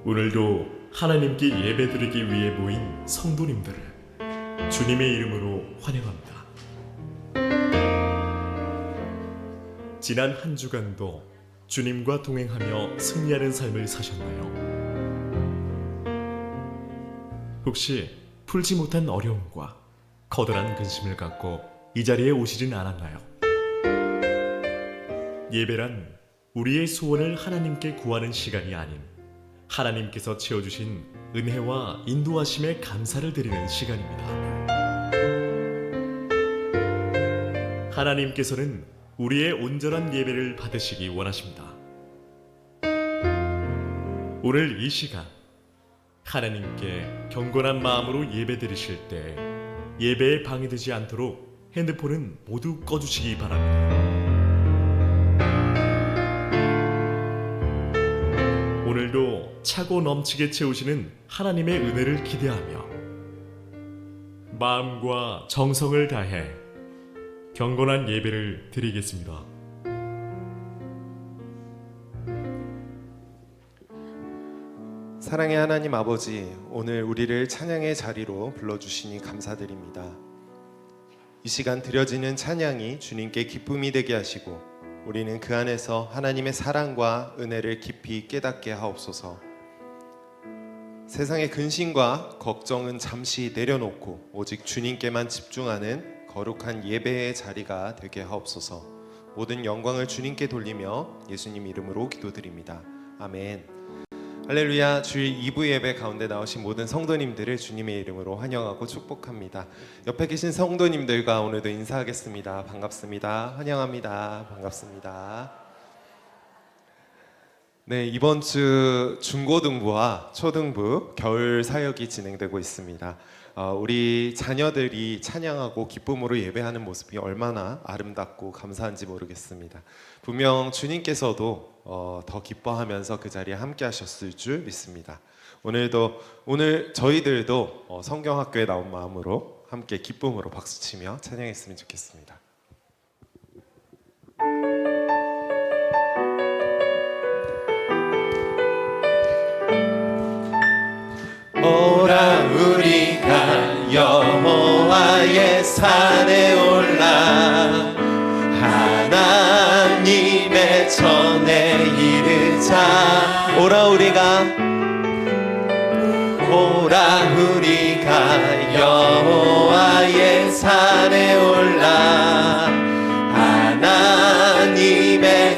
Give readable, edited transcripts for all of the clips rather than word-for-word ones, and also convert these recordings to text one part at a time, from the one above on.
오늘도 하나님께 예배드리기 위해 모인 성도님들을 주님의 이름으로 환영합니다. 지난 한 주간도 주님과 동행하며 승리하는 삶을 사셨나요? 혹시 풀지 못한 어려움과 커다란 근심을 갖고 이 자리에 오시진 않았나요? 예배란 우리의 소원을 하나님께 구하는 시간이 아닌 하나님께서 채워주신 은혜와 인도하심에 감사를 드리는 시간입니다. 하나님께서는 우리의 온전한 예배를 받으시기 원하십니다. 오늘 이 시간 하나님께 경건한 마음으로 예배 드리실 때 예배에 방해되지 않도록 핸드폰은 모두 꺼주시기 바랍니다. 오늘도 차고 넘치게 채우시는 하나님의 은혜를 기대하며 마음과 정성을 다해 경건한 예배를 드리겠습니다. 사랑의 하나님 아버지, 오늘 우리를 찬양의 자리로 불러주시니 감사드립니다. 이 시간 드려지는 찬양이 주님께 기쁨이 되게 하시고 우리는 그 안에서 하나님의 사랑과 은혜를 깊이 깨닫게 하옵소서. 세상의 근심과 걱정은 잠시 내려놓고 오직 주님께만 집중하는 거룩한 예배의 자리가 되게 하옵소서. 모든 영광을 주님께 돌리며 예수님 이름으로 기도드립니다. 아멘. 할렐루야. 주일 2부 예배 가운데 나오신 모든 성도님들을 주님의 이름으로 환영하고 축복합니다. 옆에 계신 성도님들과 오늘도 인사하겠습니다. 반갑습니다. 환영합니다. 반갑습니다. 네, 이번 주 중고등부와 초등부 겨울 사역이 진행되고 있습니다. 우리 자녀들이 찬양하고 기쁨으로 예배하는 모습이 얼마나 아름답고 감사한지 모르겠습니다. 분명 주님께서도 더 기뻐하면서 그 자리에 함께 하셨을 줄 믿습니다. 오늘 저희들도 성경학교에 나온 마음으로 함께 기쁨으로 박수치며 찬양했으면 좋겠습니다. 오라 우리가 여호와의 산에 올라 하나님의 전에 이르자. 오라 우리가 여호와의 산에 올라 하나님의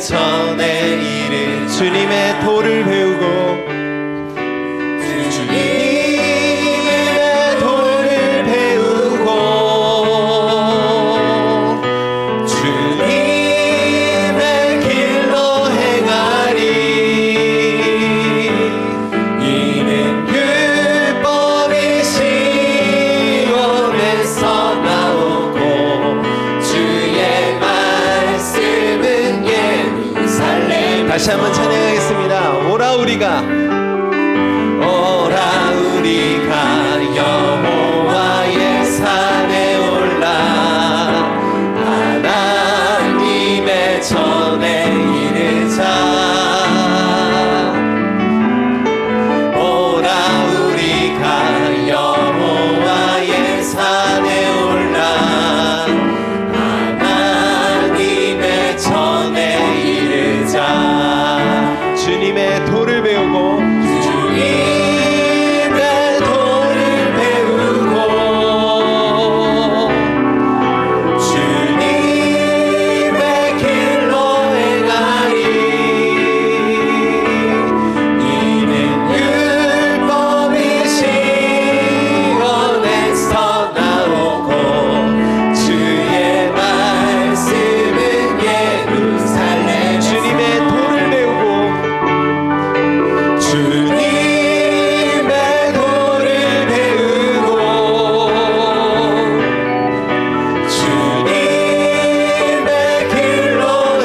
전에 이르자. 주님의 도를 배우고 다시 한번 찬양하겠습니다. 오라 우리가 여호와의 산에 올라 하나님의 전에 이르자. 오라 우리가 여호와의 산에 올라 하나님의 전에 이르자. 주님의 도를 배우고 주님의 길로 행하리. 이는 율법이 시온에서 나오고 주의 말씀은 예루살렘. 주님의 도를 배우고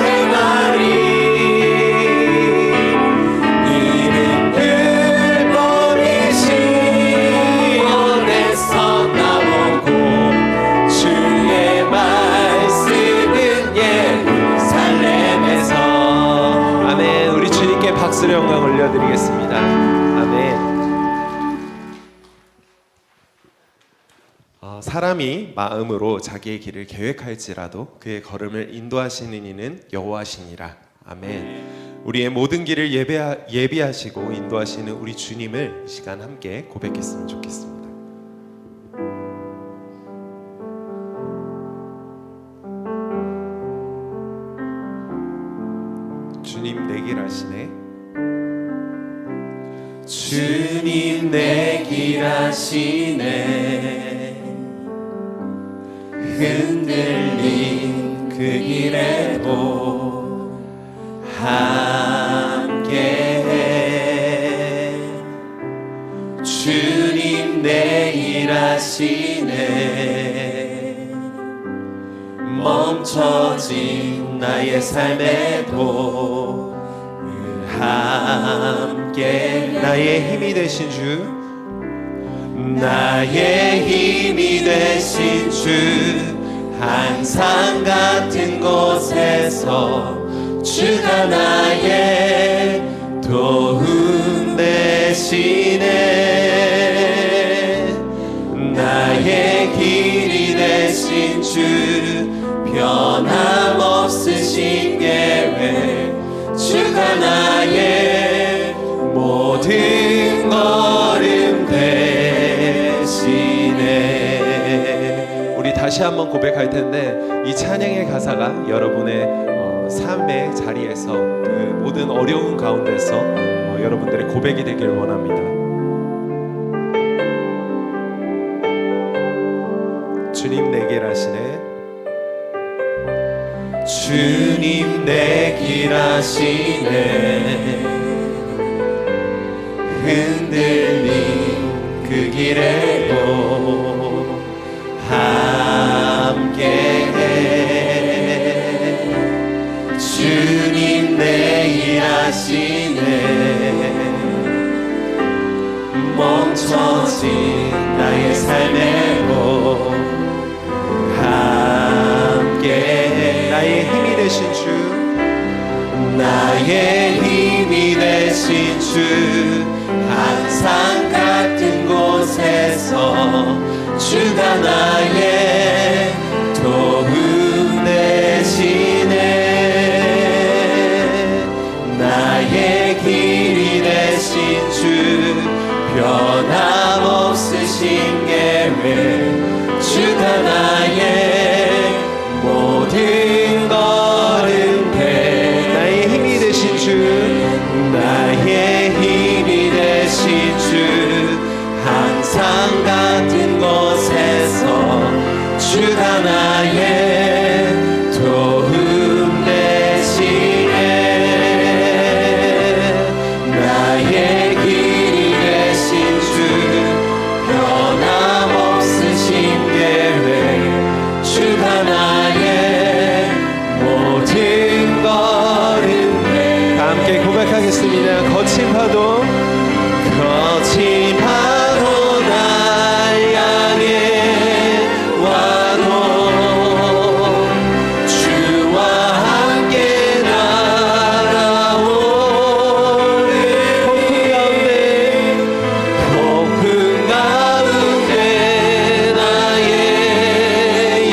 박수로 영광 올려드리겠습니다. 아멘. 사람이 마음으로 자기의 길을 계획할지라도 그의 걸음을 인도하시는 이는 여호와시니라. 아멘. 우리의 모든 길을 예비하시고 인도하시는 우리 주님을 이 시간 함께 고백했으면 좋겠습니다. 주님 내 길 아시네. 주님 내 길 아시네. 흔들린 그 길에도 함께해. 주님 내 길 아시네. 멈춰진 나의 삶에도 함께. 나의 힘이 되신 주, 나의 힘이 되신 주, 항상 같은 곳에서 주가 나의 도움 되시네. 나의 길이 되신 주, 변함없으신 계획, 주가 나의 모든 걸음 되시네. 우리 다시 한번 고백할 텐데 이 찬양의 가사가 여러분의 삶의 자리에서 그 모든 어려운 가운데서 여러분들의 고백이 되길 원합니다. 주님 내 길 아시네. 주님 내 길 아시네. 흔들린 그 길에도 함께해. 주님 내 일 하시네. 멈춰진 나의 삶에도 함께해. 나의 힘이 되신 주, 나의 힘이 되신 주, 항상 같은 곳에서 주가 나의 도움 되시네. 나의 길이 되신 주, 변함없으신 계획, 주가 나의 모든 걸음 돼. 나의 힘이 되신 주, 나의 힘이 되신 주, 항상 같은 곳에서 주가 나의 도움 되시네. 나의 길이 되신 주, 변함없으신 계획, 주가 나의 모든 걸음 돼. 다 함께 고백하겠습니다. 거친 파도, 거친 파도 날 향해 와도 주와 함께 날아오네. 폭풍 가운데 나의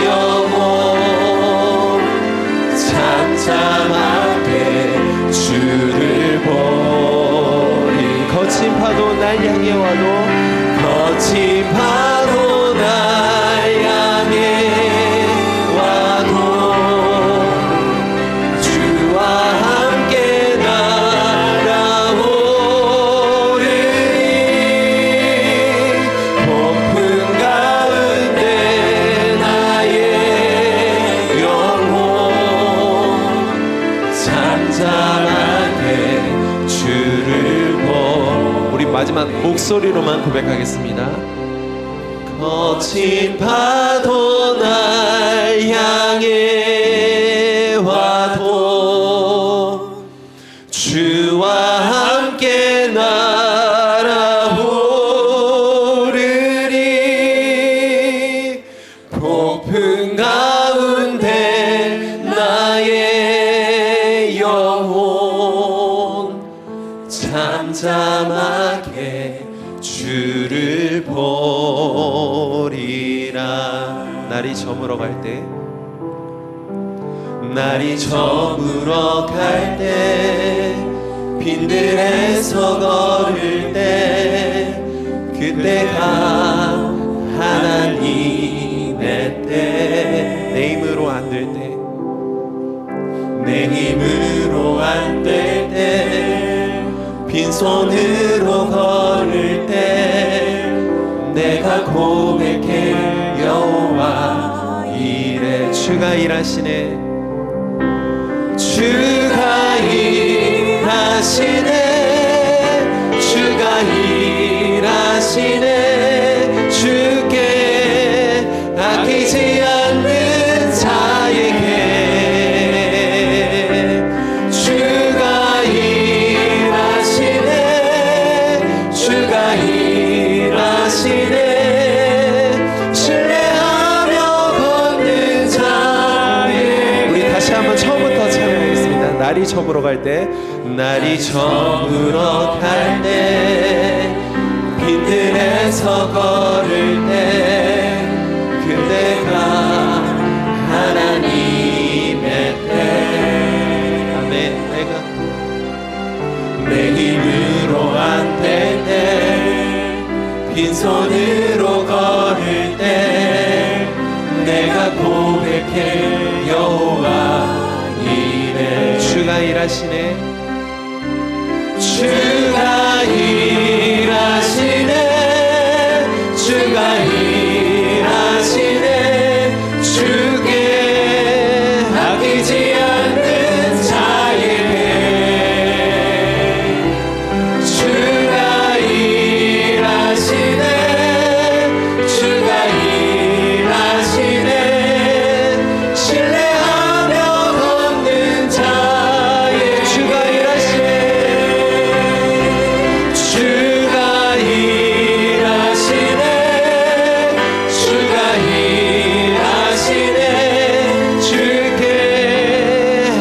영혼 잠잠하게 주를 보리. 거친 파도 날 향해 와도 거친 파도 날 향해 와도 주와 함께 날아오르니. 폭풍 가운데 나의 영혼 잠잠하게 주를 보. 우리 마지막 목소리로만 고백하겠습니다. 거친 파도 날 향해 와도 주와 함께 날아오르니. 폭풍 가운데 나의 영혼 잠잠하게 주를 보리라. 저물어 갈 때 날이 저물어 갈 때 빈들에서 걸을 때 그때가 하나님의 때 내 힘으로 안 될 때 내 힘으로 안 될 때 빈손으로 걸을 때 내가 고백해 여호와 이래 주가 일하시네 주가 일하시네 주가 일하시네 주께 아끼지 않는 자에게 주가 일하시네 주가 일하시네 신뢰하며 걷는 자에게 우리 다시 한번 처음부터 찬양하겠습니다. 날이 저물어 갈 때 날이 저물어 갈 때 빈들에서 걸을 때 그때가 하나님의 때 아멘 내가 내 힘으로 안 될 때 빈손으로 걸을 때 내가 고백해 여호와 이래 주가 일하시네 주가 일하시네 주가 일하시네 주께 아끼지 않는 자에게 주가 일하시네 주가 일하시네 신뢰하며 걷는 자에게 주가 일하시네 주가 일하시네 주가 일하시네 주께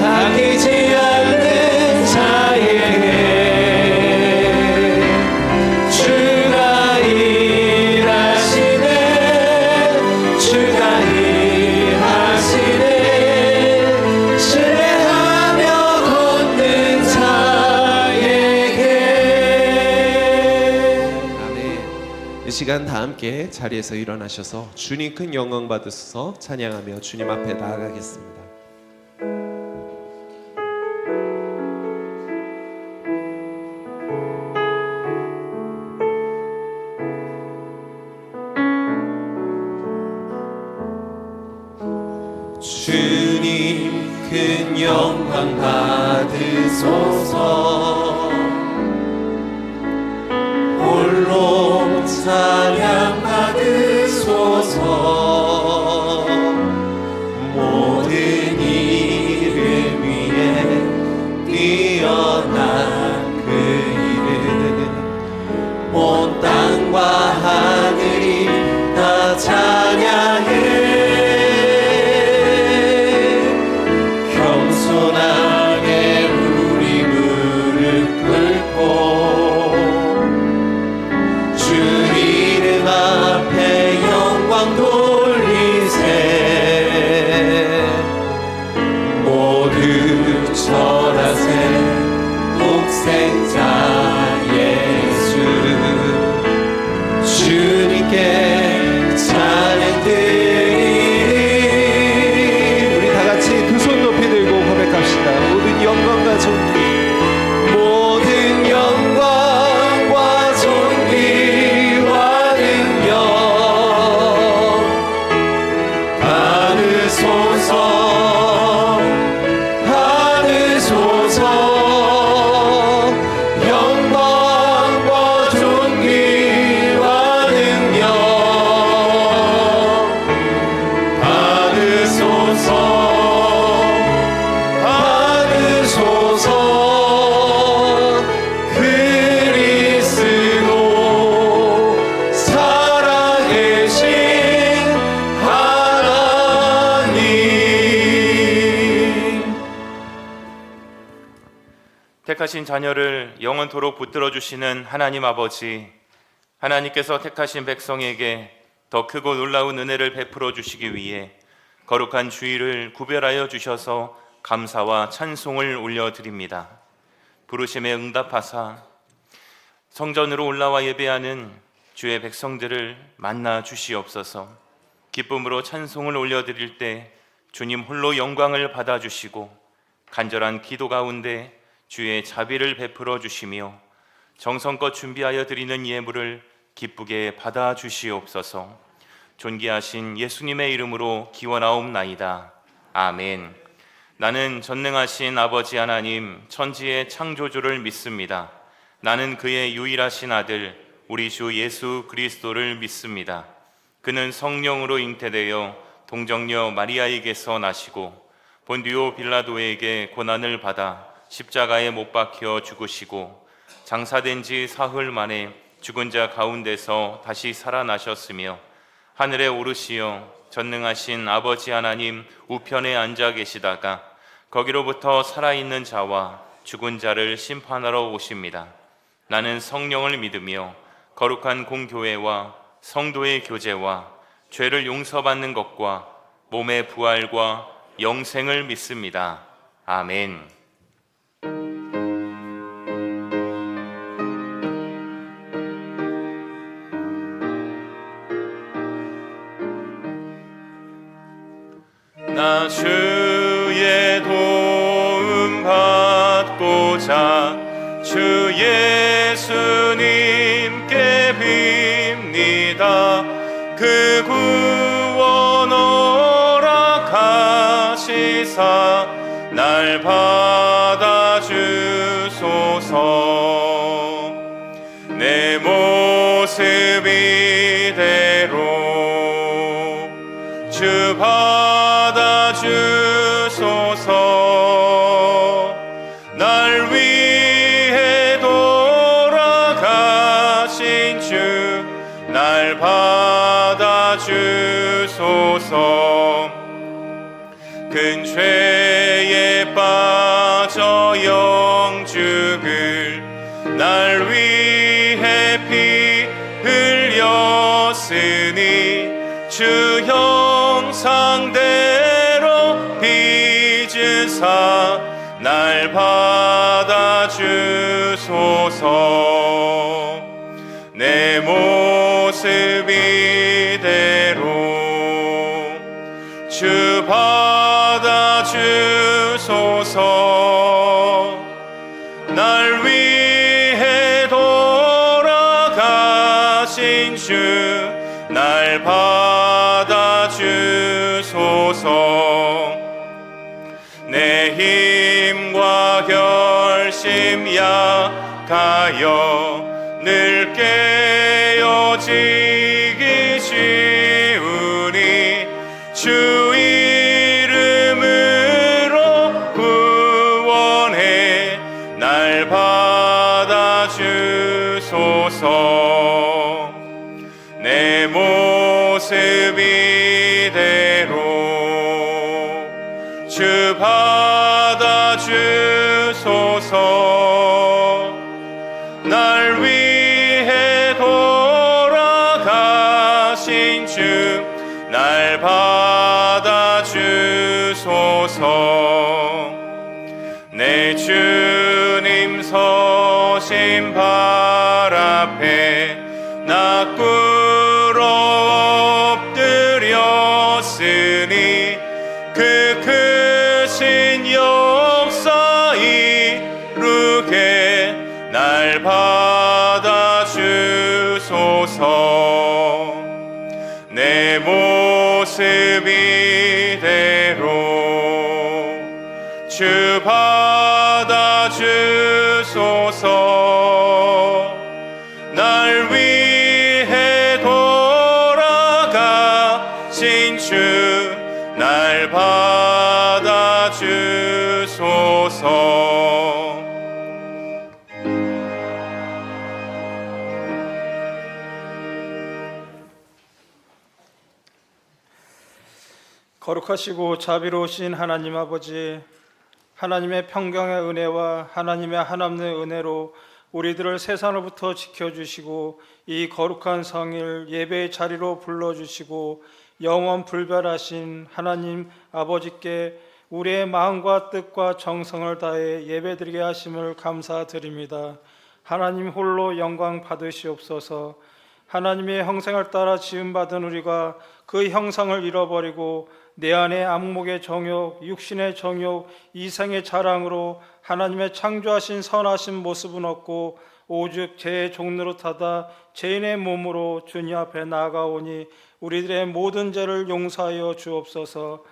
아끼지 않는 자에게 주가 일하시네 주가 일하시네 신뢰하며 걷는 자에게 아멘 이 시간 다 함께 자리에서 일어나셔서 주님 큰 영광 받으소서 찬양하며 주님 앞에 나아가겠습니다. 주님 큰 영광 받으소서 홀로 찬양 받으소서 모든 이름 위에 뛰어난 그 이름 온 땅과 하늘이 다 찬양해 겸손하게 우리 무릎 꿇고 주 이름 앞에 영광 돌리세 모두 절하세 독생자 예수 주님께 찬양 드리리 우리 다 같이 두 손 높이 들고 고백합시다. 모든 영광과 존귀 모든 영광과 존귀와 능력 받으소서 받으소서 영광과 존귀와 능력 받으소서 받으소서 그리스도 살아계신 하나님 택하신 자녀를 영원토록 붙들어 주시는 하나님 아버지, 하나님께서 택하신 백성에게 더 크고 놀라운 은혜를 베풀어 주시기 위해 거룩한 주일을 구별하여 주셔서 감사와 찬송을 올려드립니다. 부르심에 응답하사 성전으로 올라와 예배하는 주의 백성들을 만나 주시옵소서. 기쁨으로 찬송을 올려드릴 때 주님 홀로 영광을 받아주시고 간절한 기도 가운데 주의 자비를 베풀어 주시며 정성껏 준비하여 드리는 예물을 기쁘게 받아 주시옵소서. 존귀하신 예수님의 이름으로 기원하옵나이다. 아멘. 나는 전능하신 아버지 하나님 천지의 창조주를 믿습니다. 나는 그의 유일하신 아들 우리 주 예수 그리스도를 믿습니다. 그는 성령으로 잉태되어 동정녀 마리아에게서 나시고 본디오 빌라도에게 고난을 받아 십자가에 못 박혀 죽으시고 장사된 지 사흘 만에 죽은 자 가운데서 다시 살아나셨으며 하늘에 오르시어 전능하신 아버지 하나님 우편에 앉아 계시다가 거기로부터 살아있는 자와 죽은 자를 심판하러 오십니다. 나는 성령을 믿으며 거룩한 공교회와 성도의 교제와 죄를 용서받는 것과 몸의 부활과 영생을 믿습니다. 아멘. 나 주의 도움 받고자 주 예수님께 빕니다. 그 구원 허락하시사 날 받아주소서. 내 모습 이대로 주 받아주소서. 날 위해 돌아가신 주 날 받아주소서. 큰 죄에 빠져 영죽을 날 위해 피 흘렸으니 주 형상대로 빚으사 날 받아주소서. 내 모습 이대로 주 받아주소서. 날 위해 돌아가신 주 날 받아주소서. 내 힘과 결심 약하여 늘 깨어지기 쉬우니 주 이름으로 구원해 날 받아주소서. 내 모습 이대로 주 받아주소서. 날 위해 돌아가신 주 날 받아주소서. 내 주님 서신 발 앞에 나 꿇어 엎드렸으니 그 크신 역사 이루게 날 받아주소서. 내 모습 이대로 주 받아주소서. 날 위해 돌아가신 주 날 받아주소서. 거룩하시고 자비로우신 하나님 아버지, 하나님의 평강의 은혜와 하나님의 한없는 은혜로 우리들을 세상으로부터 지켜주시고 이 거룩한 성일 예배의 자리로 불러주시고 영원 불변하신 하나님 아버지께 우리의 마음과 뜻과 정성을 다해 예배드리게 하심을 감사드립니다. 하나님 홀로 영광 받으시옵소서. 하나님의 형상을 따라 지음받은 우리가 그 형상을 잃어버리고 내 안의 안목의 정욕, 육신의 정욕, 이생의 자랑으로 하나님의 창조하신 선하신 모습은 없고 오직 죄의 종로로 타다 죄인의 몸으로 주님 앞에 나아가오니 우리들의 모든 죄를 용서하여 주옵소서.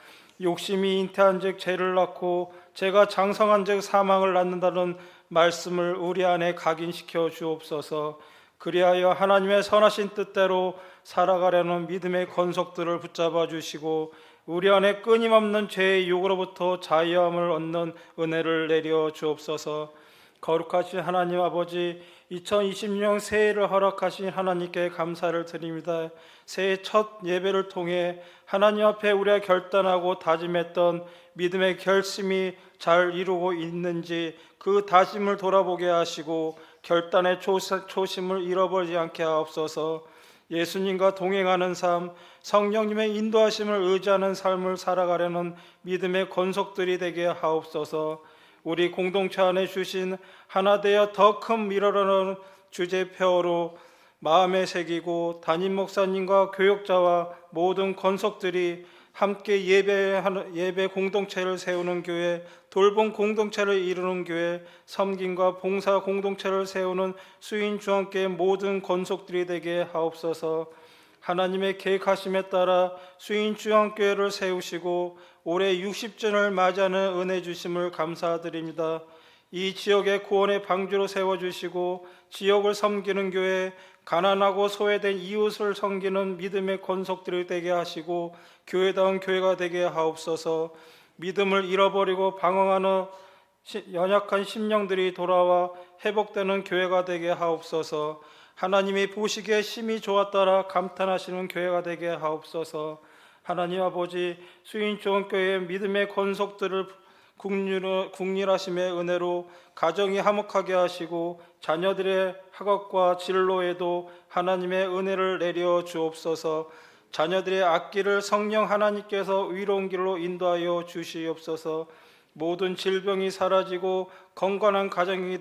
욕심이 잉태한즉 죄를 낳고 죄가 장성한즉 사망을 낳는다는 말씀을 우리 안에 각인시켜 주옵소서. 그리하여 하나님의 선하신 뜻대로 살아가려는 믿음의 권속들을 붙잡아 주시고 우리 안에 끊임없는 죄의 유혹으로부터 자유함을 얻는 은혜를 내려 주옵소서. 거룩하신 하나님 아버지, 2020년 새해를 허락하신 하나님께 감사를 드립니다. 새해 첫 예배를 통해 하나님 앞에 우리가 결단하고 다짐했던 믿음의 결심이 잘 이루고 있는지 그 다짐을 돌아보게 하시고 결단의 초심을 잃어버리지 않게 하옵소서. 예수님과 동행하는 삶, 성령님의 인도하심을 의지하는 삶을 살아가려는 믿음의 권속들이 되게 하옵소서. 우리 공동체 안에 주신 하나 되어 더 큰 미래라는 주제표로 마음에 새기고 담임 목사님과 교역자와 모든 권속들이 함께 예배 공동체를 세우는 교회, 돌봄 공동체를 이루는 교회, 섬김과 봉사 공동체를 세우는 수인 중앙교회 모든 권속들이 되게 하옵소서. 하나님의 계획하심에 따라 수인 중앙교회를 세우시고 올해 60주년을 맞이하는 은혜 주심을 감사드립니다. 이 지역의 구원의 방주로 세워주시고 지역을 섬기는 교회, 가난하고 소외된 이웃을 섬기는 믿음의 권속들이 되게 하시고 교회다운 교회가 되게 하옵소서. 믿음을 잃어버리고 방황하는 연약한 심령들이 돌아와 회복되는 교회가 되게 하옵소서. 하나님이 보시기에 심히 좋았더라 감탄하시는 교회가 되게 하옵소서. 하나님 아버지, 수인 중앙교회의 믿음의 권속들을 국률하심의 은혜로 가정이 화목하게 하시고 자녀들의 학업과 진로에도 하나님의 은혜를 내려 주옵소서. 자녀들의 앞길을 성령 하나님께서 위로운 길로 인도하여 주시옵소서. 모든 질병이 사라지고 건강한 가정이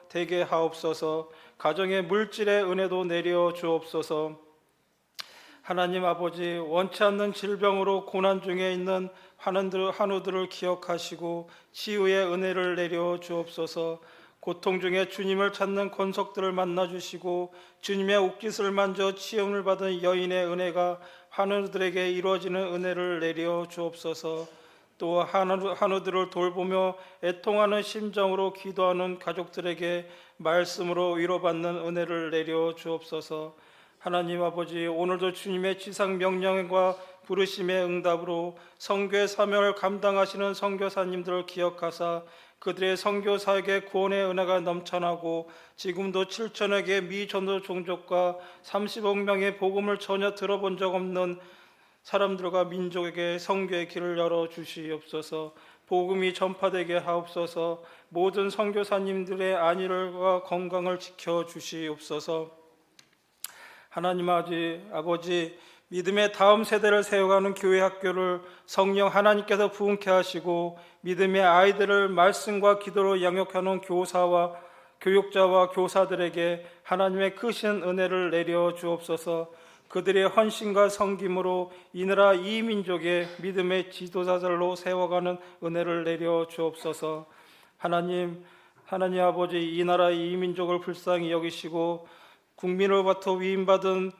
되게 하옵소서. 가정의 물질의 은혜도 내려 주옵소서. 하나님 아버지, 원치 않는 질병으로 고난 중에 있는 환우들을 기억하시고 치유의 은혜를 내려 주옵소서. 고통 중에 주님을 찾는 권속들을 만나 주시고 주님의 옷깃을 만져 치유를 받은 여인의 은혜가 환우들에게 이루어지는 은혜를 내려 주옵소서. 또 환우들을 돌보며 애통하는 심정으로 기도하는 가족들에게 말씀으로 위로받는 은혜를 내려 주옵소서. 하나님 아버지, 오늘도 주님의 지상 명령과 부르심의 응답으로 선교의 사명을 감당하시는 선교사님들을 기억하사 그들의 선교사에게 구원의 은혜가 넘쳐나고 지금도 7천여 개의 미전도 종족과 30억 명의 복음을 전혀 들어본 적 없는 사람들과 민족에게 선교의 길을 열어 주시옵소서. 복음이 전파되게 하옵소서. 모든 선교사님들의 안위와 건강을 지켜 주시옵소서. 하나님 아버지, 믿음의 다음 세대를 세워가는 교회 학교를 성령 하나님께서 부흥케 하시고 믿음의 아이들을 말씀과 기도로 양육하는 교사와 교육자와 교사들에게 하나님의 크신 은혜를 내려 주옵소서. 그들의 헌신과 섬김으로 이 나라 이 민족의 믿음의 지도자들로 세워가는 은혜를 내려 주옵소서. 하나님 아버지, 이 나라 이 민족을 불쌍히 여기시고 국민으로부터 위임받은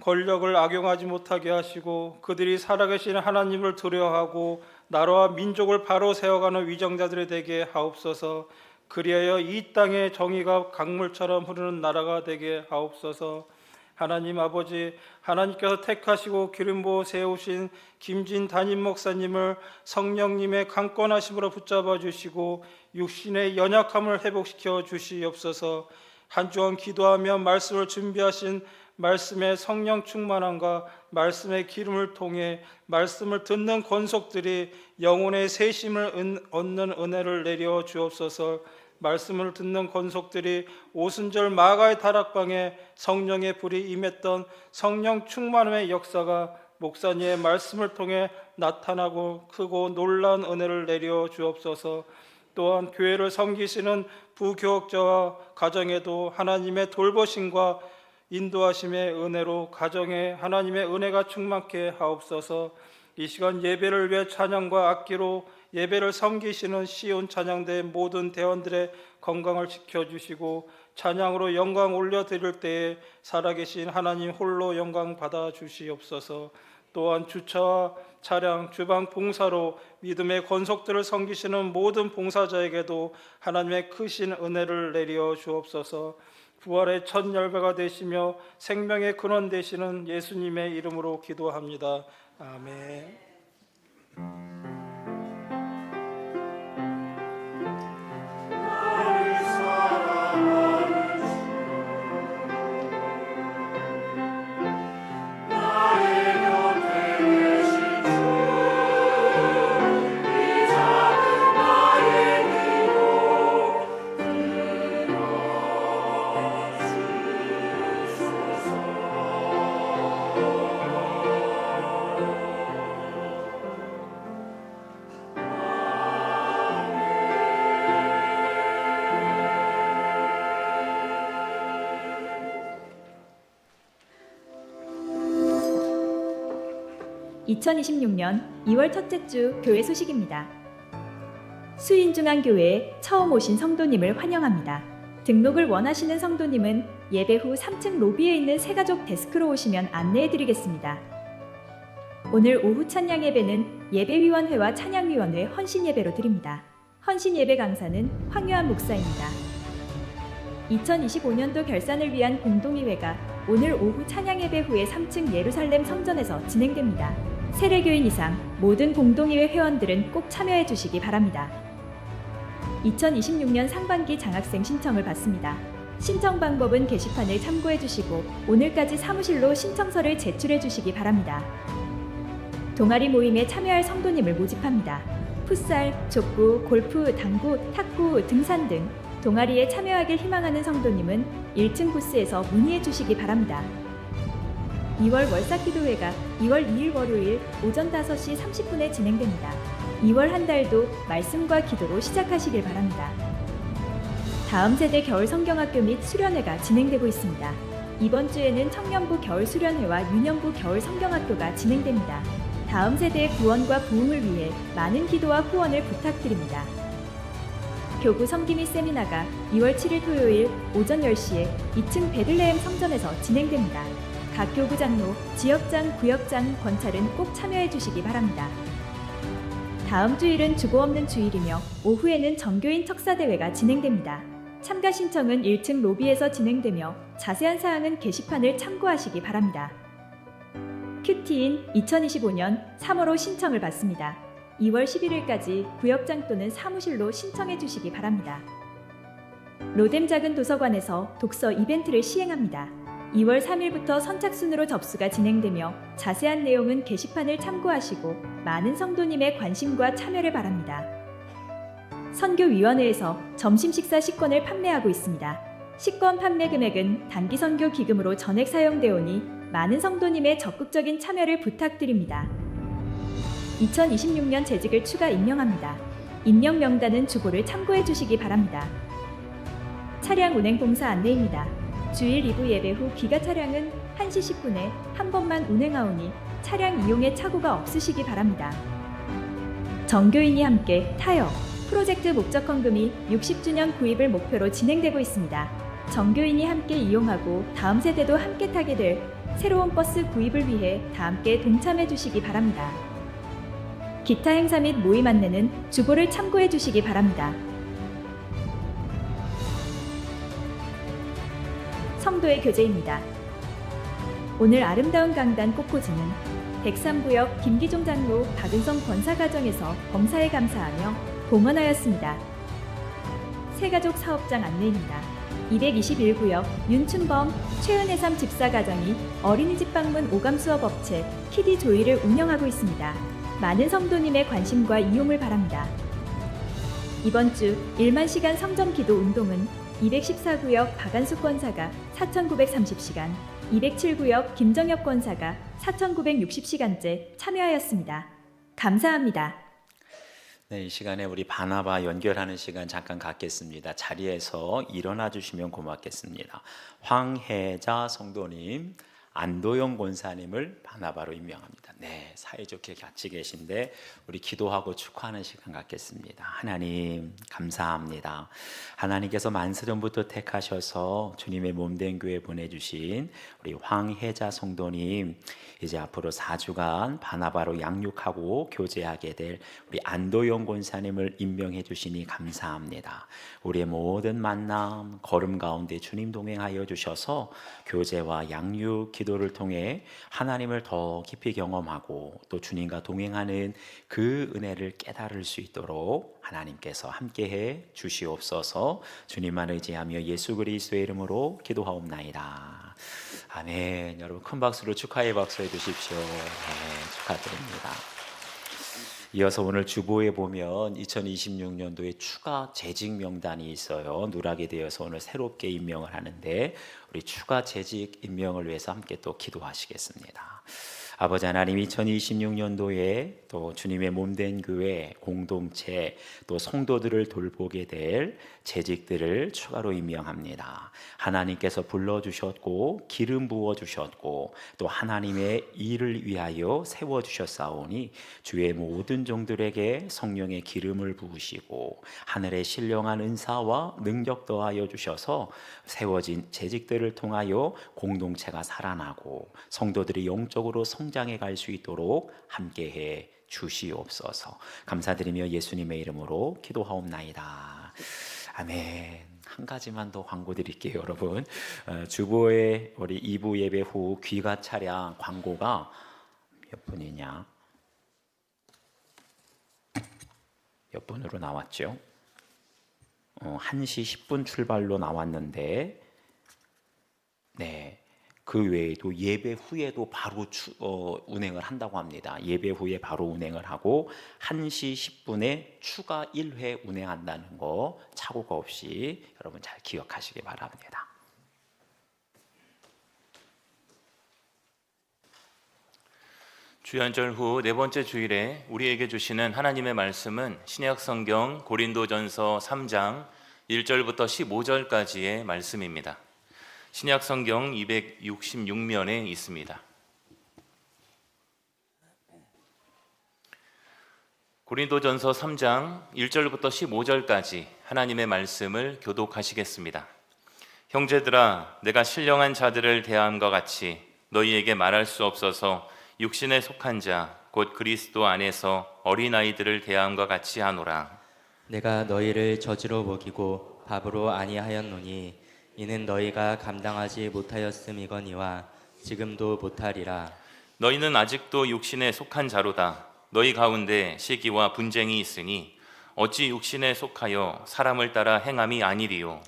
권력을 악용하지 못하게 하시고 그들이 살아계신 하나님을 두려워하고 나라와 민족을 바로 세워가는 위정자들이 되게 하옵소서. 그리하여 이 땅의 정의가 강물처럼 흐르는 나라가 되게 하옵소서. 하나님 아버지, 하나님께서 택하시고 기름 부어 세우신 김진 담임 목사님을 성령님의 강권하심으로 붙잡아 주시고 육신의 연약함을 회복시켜 주시옵소서. 한 주간 기도하며 말씀을 준비하신 말씀의 성령 충만함과 말씀의 기름을 통해 말씀을 듣는 권속들이 영혼의 세심을 얻는 은혜를 내려 주옵소서. 말씀을 듣는 권속들이 오순절 마가의 다락방에 성령의 불이 임했던 성령 충만함의 역사가 목사님의 말씀을 통해 나타나고 크고 놀라운 은혜를 내려 주옵소서. 또한 교회를 섬기시는 부교역자와 가정에도 하나님의 돌보심과 인도하심의 은혜로 가정에 하나님의 은혜가 충만케 하옵소서. 이 시간 예배를 위해 찬양과 악기로 예배를 섬기시는 시온 찬양대 모든 대원들의 건강을 지켜주시고 찬양으로 영광 올려드릴 때에 살아계신 하나님 홀로 영광 받아 주시옵소서. 또한 주차와 차량, 주방 봉사로 믿음의 권속들을 섬기시는 모든 봉사자에게도 하나님의 크신 은혜를 내려 주옵소서. 부활의 첫 열매가 되시며 생명의 근원 되시는 예수님의 이름으로 기도합니다. 아멘. 2026년 2월 첫째 주 교회 소식입니다. 수인중앙교회에 처음 오신 성도님을 환영합니다. 등록을 원하시는 성도님은 예배 후 3층 로비에 있는 새가족 데스크로 오시면 안내해드리겠습니다. 오늘 오후 찬양 예배는 예배위원회와 찬양위원회 헌신예배로 드립니다. 헌신예배 강사는 황유한 목사입니다. 2025년도 결산을 위한 공동의회가 오늘 오후 찬양예배 후에 3층 예루살렘 성전에서 진행됩니다. 세례교인 이상 모든 공동의회 회원들은 꼭 참여해 주시기 바랍니다. 2026년 상반기 장학생 신청을 받습니다. 신청 방법은 게시판을 참고해 주시고 오늘까지 사무실로 신청서를 제출해 주시기 바랍니다. 동아리 모임에 참여할 성도님을 모집합니다. 풋살, 족구, 골프, 당구, 탁구, 등산 등 동아리에 참여하길 희망하는 성도님은 1층 부스에서 문의해 주시기 바랍니다. 2월 월삭기도회가 2월 2일 월요일 오전 5시 30분에 진행됩니다. 2월 한 달도 말씀과 기도로 시작하시길 바랍니다. 다음 세대 겨울 성경학교 및 수련회가 진행되고 있습니다. 이번 주에는 청년부 겨울 수련회와 유년부 겨울 성경학교가 진행됩니다. 다음 세대의 구원과 부흥을 위해 많은 기도와 후원을 부탁드립니다. 교구 섬기 및 세미나가 2월 7일 토요일 오전 10시에 2층 베들레헴 성전에서 진행됩니다. 각 교구 장로, 지역장, 구역장, 권찰은 꼭 참여해 주시기 바랍니다. 다음 주일은 주고 없는 주일이며 오후에는 전교인 척사대회가 진행됩니다. 참가 신청은 1층 로비에서 진행되며 자세한 사항은 게시판을 참고하시기 바랍니다. 큐티인 2025년 3월호 신청을 받습니다. 2월 11일까지 구역장 또는 사무실로 신청해 주시기 바랍니다. 로뎀 작은 도서관에서 독서 이벤트를 시행합니다. 2월 3일부터 선착순으로 접수가 진행되며 자세한 내용은 게시판을 참고하시고 많은 성도님의 관심과 참여를 바랍니다. 선교위원회에서 점심 식사 식권을 판매하고 있습니다. 식권 판매 금액은 단기 선교 기금으로 전액 사용되오니 많은 성도님의 적극적인 참여를 부탁드립니다. 2026년 재직을 추가 임명합니다. 임명 명단은 주보를 참고해 주시기 바랍니다. 차량 운행 봉사 안내입니다. 주일 2부 예배 후 기가 차량은 1시 10분에 한 번만 운행하오니 차량 이용에 착오가 없으시기 바랍니다. 정교인이 함께 타협 프로젝트 목적 헌금이 60주년 구입을 목표로 진행되고 있습니다. 정교인이 함께 이용하고 다음 세대도 함께 타게 될 새로운 버스 구입을 위해 다 함께 동참해 주시기 바랍니다. 기타 행사 및 모임 안내는 주보를 참고해 주시기 바랍니다. 성도의 교제입니다. 오늘 아름다운 강단 꽃꽂이는 103구역 김기종 장로 박은성 권사가정에서 범사에 감사하며 봉헌하였습니다. 새가족 사업장 안내입니다. 221구역 윤춘범 최은혜삼 집사가정이 어린이집 방문 오감수업 업체 키디 조이를 운영하고 있습니다. 많은 성도님의 관심과 이용을 바랍니다. 이번 주 1만 시간 성전 기도 운동은 214구역 박안숙 권사가 4,930시간, 207구역 김정혁 권사가 4,960시간째 참여하였습니다. 감사합니다. 네, 이 시간에 우리 바나바 연결하는 시간 잠깐 갖겠습니다. 자리에서 일어나 주시면 고맙겠습니다. 황혜자 성도님, 안도영 권사님을 바나바로 임명합니다. 네, 사이좋게 같이 계신데 우리 기도하고 축하하는 시간 갖겠습니다. 하나님 감사합니다. 하나님께서 만세전부터 택하셔서 주님의 몸된 교회 보내주신 우리 황혜자 성도님, 이제 앞으로 4주간 바나바로 양육하고 교제하게 될 우리 안도영 권사님을 임명해 주시니 감사합니다. 우리의 모든 만남, 걸음 가운데 주님 동행하여 주셔서 교제와 양육, 기도를 통해 하나님을 더 깊이 경험하고 또 주님과 동행하는 그 은혜를 깨달을 수 있도록 하나님께서 함께해 주시옵소서. 주님만 의지하며 예수 그리스도의 이름으로 기도하옵나이다. 아멘. 여러분 큰 박수로 축하의 박수 해주십시오. 축하드립니다. 이어서 오늘 주보에 보면 2026년도에 추가 재직 명단이 있어요. 누락이 되어서 오늘 새롭게 임명을 하는데 우리 추가 재직 임명을 위해서 함께 또 기도하시겠습니다. 아버지 하나님, 2026년도에 또 주님의 몸된 교회 공동체 또 성도들을 돌보게 될 재직들을 추가로 임명합니다. 하나님께서 불러주셨고 기름 부어주셨고 또 하나님의 일을 위하여 세워주셨사오니 주의 모든 종들에게 성령의 기름을 부으시고 하늘의 신령한 은사와 능력 더하여 주셔서 세워진 재직들을 통하여 공동체가 살아나고 성도들이 영적으로 성장해 갈 수 있도록 함께해 주시옵소서. 감사드리며 예수님의 이름으로 기도하옵나이다. 아멘. 한 가지만 더 광고 드릴게요, 여러분. 주보에 우리 2부 예배 후 귀가 차량 광고가 몇 분이냐? 몇 분으로 나왔죠? 1시 10분 출발로 나왔는데, 네. 그 외에도 예배 후에도 바로 운행을 한다고 합니다. 예배 후에 바로 운행을 하고 1시 10분에 추가 1회 운행한다는 거 착오가 없이 여러분 잘 기억하시기 바랍니다. 주연절 후 네 번째 주일에 우리에게 주시는 하나님의 말씀은 신약 성경 고린도전서 3장 1절부터 15절까지의 말씀입니다. 신약 성경 266면에 있습니다. 고린도전서 3장 1절부터 15절까지 하나님의 말씀을 교독하시겠습니다. 형제들아, 내가 신령한 자들을 대함과 같이 너희에게 말할 수 없어서 육신에 속한 자 곧 그리스도 안에서 어린아이들을 대함과 같이 하노라. 내가 너희를 저지로 먹이고 밥으로 아니하였노니 이는 너희가 감당하지 못하였음이거니와 지금도 못하리라. 너희는 아직도 육신에 속한 자로다. 너희 가운데 시기와 분쟁이 있으니 어찌 육신에 속하여 사람을 따라 행함이 아니리요.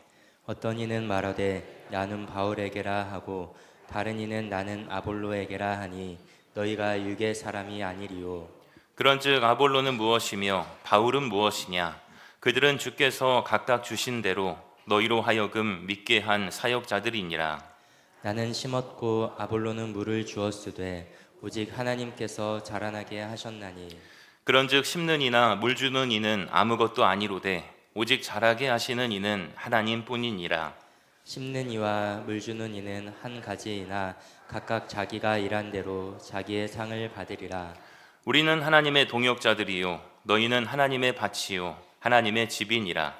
어떤 이는 말하되 나는 바울에게라 하고 다른 이는 나는 아볼로에게라 하니 너희가 육의 사람이 아니리요. 그런즉 아볼로는 무엇이며 바울은 무엇이냐? 그들은 주께서 각각 주신 대로 너희로 하여금 믿게 한 사역자들이니라. 나는 심었고 아볼로는 물을 주었으되 오직 하나님께서 자라나게 하셨나니 그런즉 심는 이나 물 주는 이는 아무것도 아니로되 오직 자라게 하시는 이는 하나님뿐이니라. 심는 이와 물 주는 이는 한 가지이나 각각 자기가 일한 대로 자기의 상을 받으리라. 우리는 하나님의 동역자들이요 너희는 하나님의 밭이요 하나님의 집이니라.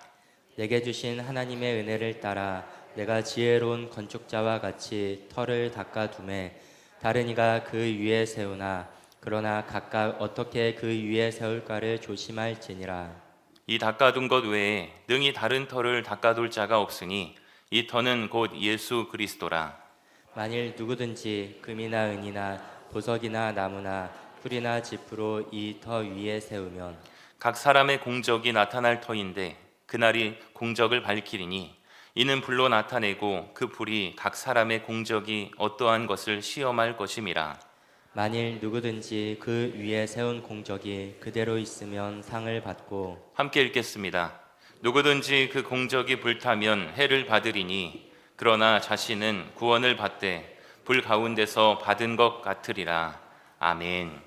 내게 주신 하나님의 은혜를 따라 내가 지혜로운 건축자와 같이 터를 닦아두매 다른 이가 그 위에 세우나 그러나 각각 어떻게 그 위에 세울까를 조심할지니라. 이 닦아둔 것 외에 능히 다른 터를 닦아둘 자가 없으니 이 터는 곧 예수 그리스도라. 만일 누구든지 금이나 은이나 보석이나 나무나 풀이나 짚으로 이 터 위에 세우면 각 사람의 공적이 나타날 터인데 그날이 공적을 밝히리니 이는 불로 나타내고 그 불이 각 사람의 공적이 어떠한 것을 시험할 것임이라. 만일 누구든지 그 위에 세운 공적이 그대로 있으면 상을 받고 함께 읽겠습니다. 누구든지 그 공적이 불타면 해를 받으리니 그러나 자신은 구원을 받되 불 가운데서 받은 것 같으리라. 아멘.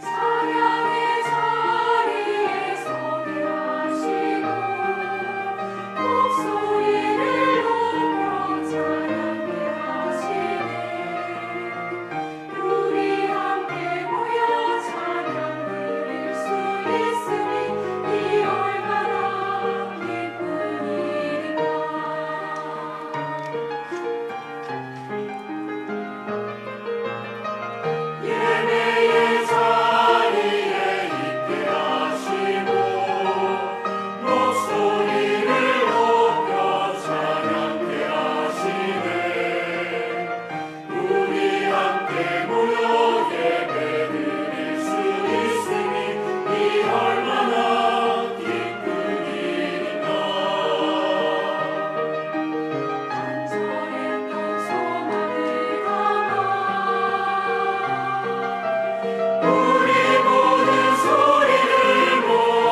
찬양의 자리에 서게 하시고 목소리를 높여 찬양케 하시네. 우리 함께 모여 찬양 드릴 수 있으니 이 얼마나 기쁜 일인가. 예배의 자리에 있게 하시고 목소리를 높여 찬양케 하시네. 우리 함께 모여 예배드릴 수 있으니 이 얼마나 기쁜 일인가. 간절했던 소망을 담아 우리 모든 소리를 모아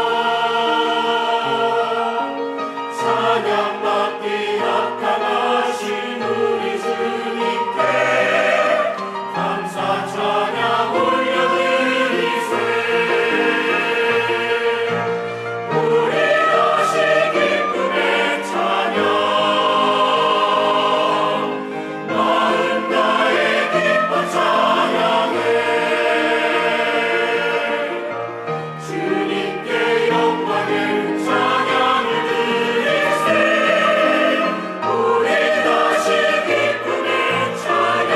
찬양받기 합당하신 우리 주님께 감사 찬양 올려드리세. 우리 다시 기쁨의 찬양 마음 다해 기뻐 찬양해. 주님께 영광을 찬양을 드리세. 우리 다시 기쁨의 찬양.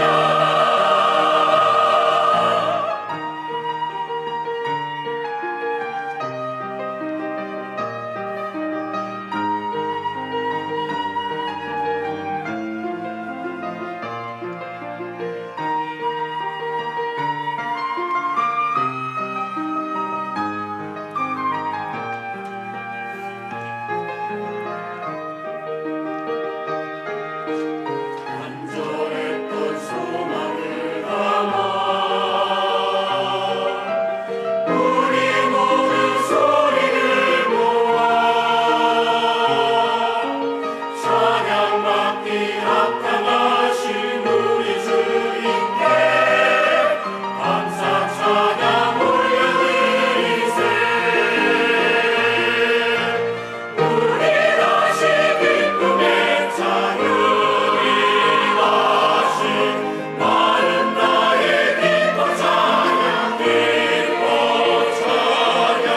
간절했던 소망을 담아 우리 모든 소리를 모아 찬양받기 합당하신 우리 주님께 감사 찬양 올려드리세. 우리 다시 기쁨의 찬양 마음 다해 기뻐 찬양 기뻐 찬양.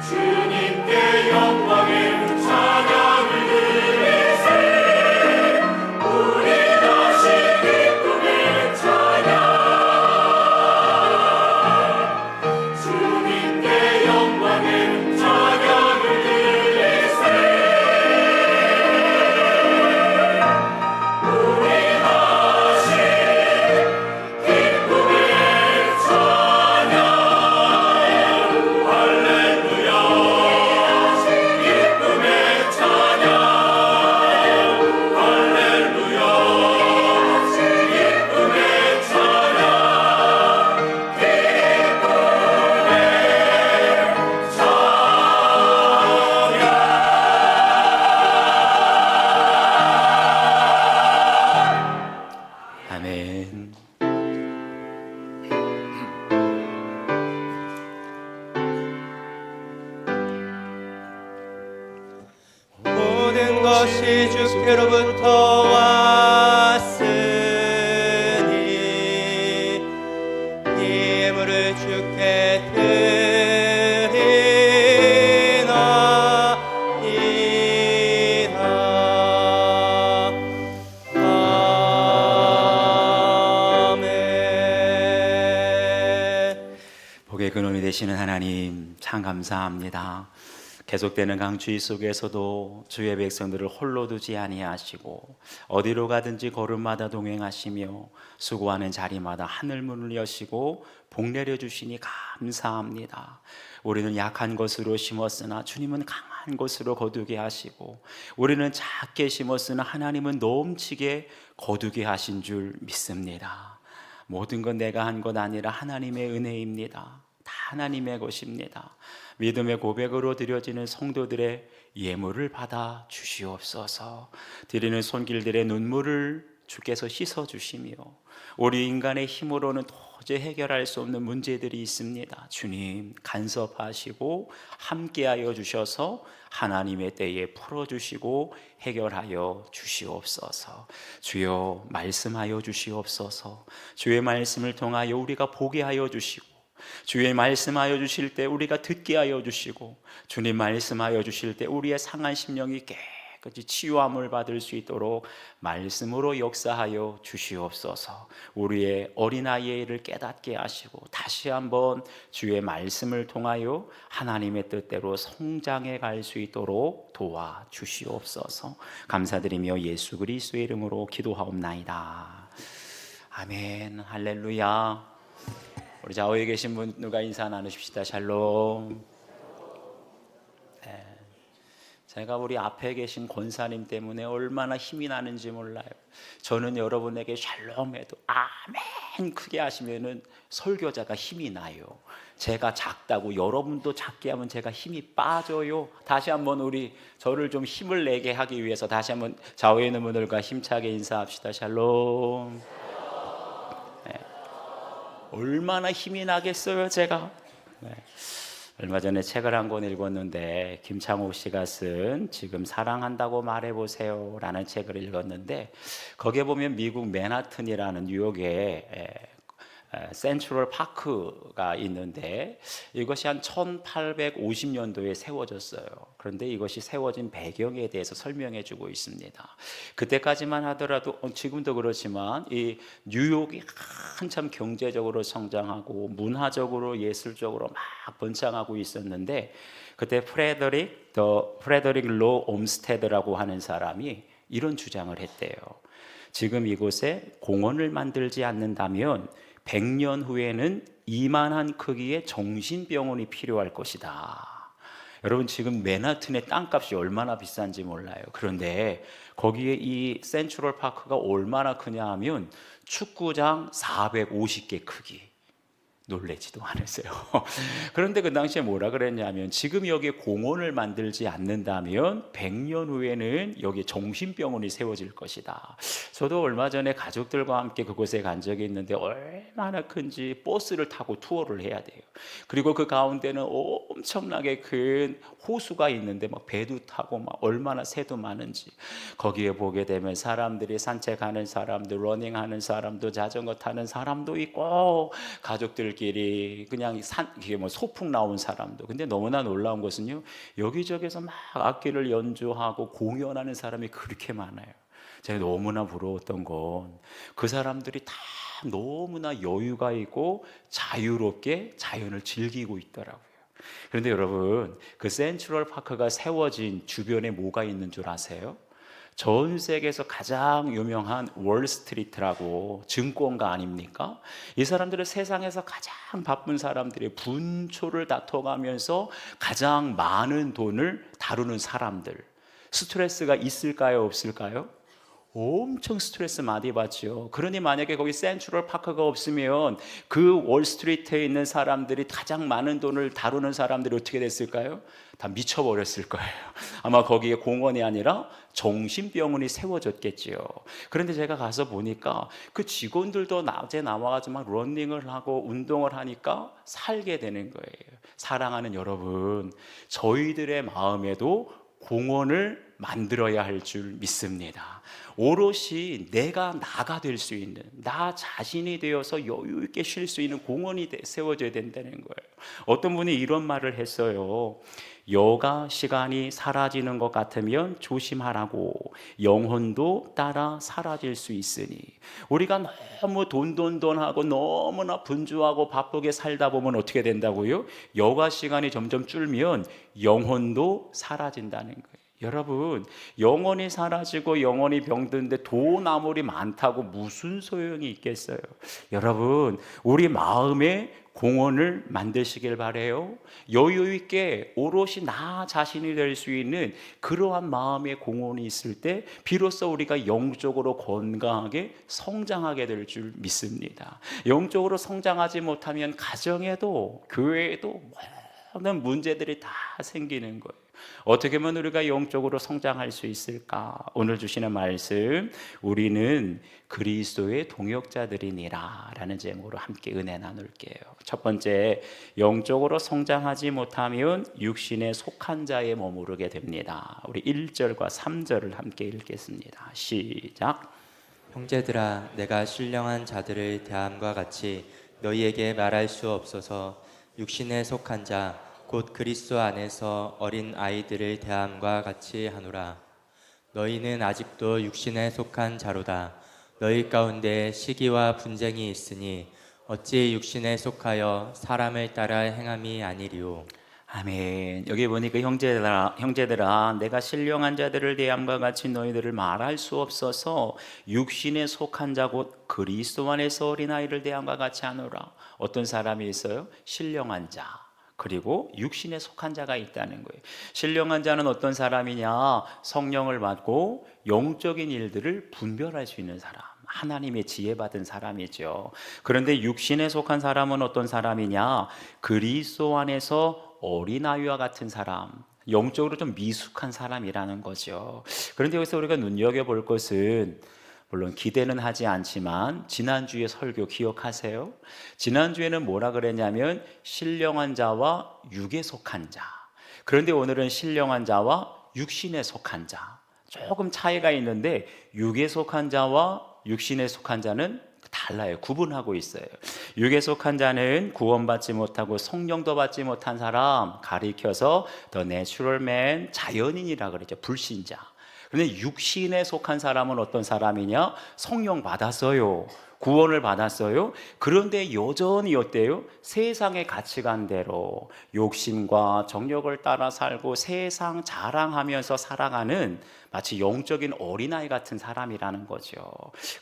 주님께 영광의 찬양을 드리세. 우리 다시 기쁨의 찬양. 주님께 영광의 찬양을 드리세. 우리 다시 기쁨의 찬양. 할렐루야. 기쁨의 찬양. 할렐루야. 기쁨의 찬양. 기쁨의 아멘. 모든 것이 주께로부터 왔으니 이 예물을 주께 드리나이다. 아멘. 복의 근원이 되시는 하나님 참 감사합니다. 계속되는 강추위 속에서도 주의 백성들을 홀로 두지 아니하시고 어디로 가든지 걸음마다 동행하시며 수고하는 자리마다 하늘 문을 여시고 복 내려 주시니 감사합니다. 우리는 약한 것으로 심었으나 주님은 강한 것으로 거두게 하시고, 우리는 작게 심었으나 하나님은 넘치게 거두게 하신 줄 믿습니다. 모든 건 내가 한 것 아니라 하나님의 은혜입니다. 다 하나님의 것입니다. 믿음의 고백으로 드려지는 성도들의 예물을 받아 주시옵소서. 드리는 손길들의 눈물을 주께서 씻어 주시며, 우리 인간의 힘으로는 도저히 해결할 수 없는 문제들이 있습니다. 주님 간섭하시고 함께하여 주셔서 하나님의 때에 풀어주시고 해결하여 주시옵소서. 주여 말씀하여 주시옵소서. 주의 말씀을 통하여 우리가 보게 하여 주시고, 주의 말씀하여 주실 때 우리가 듣게 하여 주시고, 주님 말씀하여 주실 때 우리의 상한 심령이 깨끗이 치유함을 받을 수 있도록 말씀으로 역사하여 주시옵소서. 우리의 어린아이의 일을 깨닫게 하시고 다시 한번 주의 말씀을 통하여 하나님의 뜻대로 성장해 갈 수 있도록 도와주시옵소서. 감사드리며 예수 그리스도의 이름으로 기도하옵나이다. 아멘. 할렐루야. 우리 좌우에 계신 분 누가 인사 나누십시다. 샬롬. 네. 제가 우리 앞에 계신 권사님 때문에 얼마나 힘이 나는지 몰라요. 저는 여러분에게 샬롬해도 아멘 크게 하시면은 설교자가 힘이 나요. 제가 작다고 여러분도 작게 하면 제가 힘이 빠져요. 다시 한번 우리 저를 좀 힘을 내게 하기 위해서 다시 한번 좌우에 있는 분들과 힘차게 인사합시다. 샬롬. 얼마나 힘이 나겠어요, 제가. 네. 얼마 전에 책을 한 권 읽었는데, 김창옥 씨가 쓴 지금 사랑한다고 말해보세요 라는 책을 읽었는데, 거기에 보면 미국 맨하튼이라는 뉴욕의 센트럴 파크가 있는데, 이것이 한 1850년도에 세워졌어요. 그런데 이것이 세워진 배경에 대해서 설명해 주고 있습니다. 그때까지만 하더라도 지금도 그렇지만 이 뉴욕이 한참 경제적으로 성장하고 문화적으로 예술적으로 막 번창하고 있었는데, 그때 프레더릭 로 옴스테드라고 하는 사람이 이런 주장을 했대요. 지금 이곳에 공원을 만들지 않는다면 100년 후에는 이만한 크기의 정신병원이 필요할 것이다. 여러분, 지금 맨하튼의 땅값이 얼마나 비싼지 몰라요. 그런데 거기에 이 센트럴 파크가 얼마나 크냐 하면 축구장 450개 크기. 놀래지도 않으세요. 그런데 그 당시에 뭐라 그랬냐면, 지금 여기에 공원을 만들지 않는다면 100년 후에는 여기 정신병원이 세워질 것이다. 저도 얼마 전에 가족들과 함께 그곳에 간 적이 있는데 얼마나 큰지 버스를 타고 투어를 해야 돼요. 그리고 그 가운데는 엄청나게 큰 호수가 있는데 막 배도 타고 막 얼마나 새도 많은지, 거기에 보게 되면 사람들이 산책하는 사람도, 러닝하는 사람도, 자전거 타는 사람도 있고, 가족들끼리 그냥 이게 뭐 소풍 나온 사람도. 근데 너무나 놀라운 것은요, 여기저기서 막 악기를 연주하고 공연하는 사람이 그렇게 많아요. 제가 너무나 부러웠던 건 그 사람들이 다 너무나 여유가 있고 자유롭게 자연을 즐기고 있더라고요. 그런데 여러분, 그 센트럴 파크가 세워진 주변에 뭐가 있는 줄 아세요? 전 세계에서 가장 유명한 월스트리트라고 증권가 아닙니까? 이 사람들은 세상에서 가장 바쁜 사람들이 분초를 다퉈가면서 가장 많은 돈을 다루는 사람들. 스트레스가 있을까요, 없을까요? 엄청 스트레스 많이 받죠. 그러니 만약에 거기 센트럴 파크가 없으면 그 월스트리트에 있는 사람들이 가장 많은 돈을 다루는 사람들이 어떻게 됐을까요? 다 미쳐버렸을 거예요. 아마 거기에 공원이 아니라 정신병원이 세워졌겠지요. 그런데 제가 가서 보니까 그 직원들도 낮에 나와가지고 막 러닝을 하고 운동을 하니까 살게 되는 거예요. 사랑하는 여러분, 저희들의 마음에도 공원을 만들어야 할 줄 믿습니다. 오롯이 내가 나가 될 수 있는, 나 자신이 되어서 여유 있게 쉴 수 있는 공원이 세워져야 된다는 거예요. 어떤 분이 이런 말을 했어요. 여가 시간이 사라지는 것 같으면 조심하라고. 영혼도 따라 사라질 수 있으니. 우리가 너무 돈하고 너무나 분주하고 바쁘게 살다 보면 어떻게 된다고요? 여가 시간이 점점 줄면 영혼도 사라진다는 거예요. 여러분, 영혼이 사라지고 영혼이 병드는데 돈 아무리 많다고 무슨 소용이 있겠어요? 여러분, 우리 마음에 공원을 만드시길 바래요. 여유 있게 오롯이 나 자신이 될 수 있는 그러한 마음의 공원이 있을 때 비로소 우리가 영적으로 건강하게 성장하게 될 줄 믿습니다. 영적으로 성장하지 못하면 가정에도 교회에도 많은 문제들이 다 생기는 거예요. 어떻게 하면 우리가 영적으로 성장할 수 있을까? 오늘 주시는 말씀, 우리는 그리스도의 동역자들이니라 라는 제목으로 함께 은혜 나눌게요. 첫 번째, 영적으로 성장하지 못하면 육신에 속한 자에 머무르게 됩니다. 우리 1절과 3절을 함께 읽겠습니다. 시작. 형제들아, 내가 신령한 자들을 대함과 같이 너희에게 말할 수 없어서 육신에 속한 자 곧 그리스도 안에서 어린 아이들을 대함과 같이 하노라. 너희는 아직도 육신에 속한 자로다. 너희 가운데 시기와 분쟁이 있으니 어찌 육신에 속하여 사람을 따라 행함이 아니리요. 아멘. 여기 보니까 형제들아, 내가 신령한 자들을 대함과 같이 너희들을 말할 수 없어서 육신에 속한 자 곧 그리스도 안에서 어린아이를 대함과 같이 하노라. 어떤 사람이 있어요? 신령한 자, 그리고 육신에 속한 자가 있다는 거예요. 신령한 자는 어떤 사람이냐? 성령을 받고 영적인 일들을 분별할 수 있는 사람, 하나님의 지혜 받은 사람이죠. 그런데 육신에 속한 사람은 어떤 사람이냐? 그리스도 안에서 어린아이와 같은 사람, 영적으로 좀 미숙한 사람이라는 거죠. 그런데 여기서 우리가 눈여겨볼 것은, 물론 기대는 하지 않지만 지난주에 설교 기억하세요? 지난주에는 뭐라 그랬냐면 신령한 자와 육에 속한 자. 그런데 오늘은 신령한 자와 육신에 속한 자. 조금 차이가 있는데 육에 속한 자와 육신에 속한 자는 달라요. 구분하고 있어요. 육에 속한 자는 구원받지 못하고 성령도 받지 못한 사람, 가리켜서 The Natural Man, 자연인이라 그러죠. 불신자. 그런데 육신에 속한 사람은 어떤 사람이냐? 성령 받았어요. 구원을 받았어요. 그런데 여전히 어때요? 세상의 가치관대로 욕심과 정욕을 따라 살고 세상 자랑하면서 살아가는 마치 영적인 어린아이 같은 사람이라는 거죠.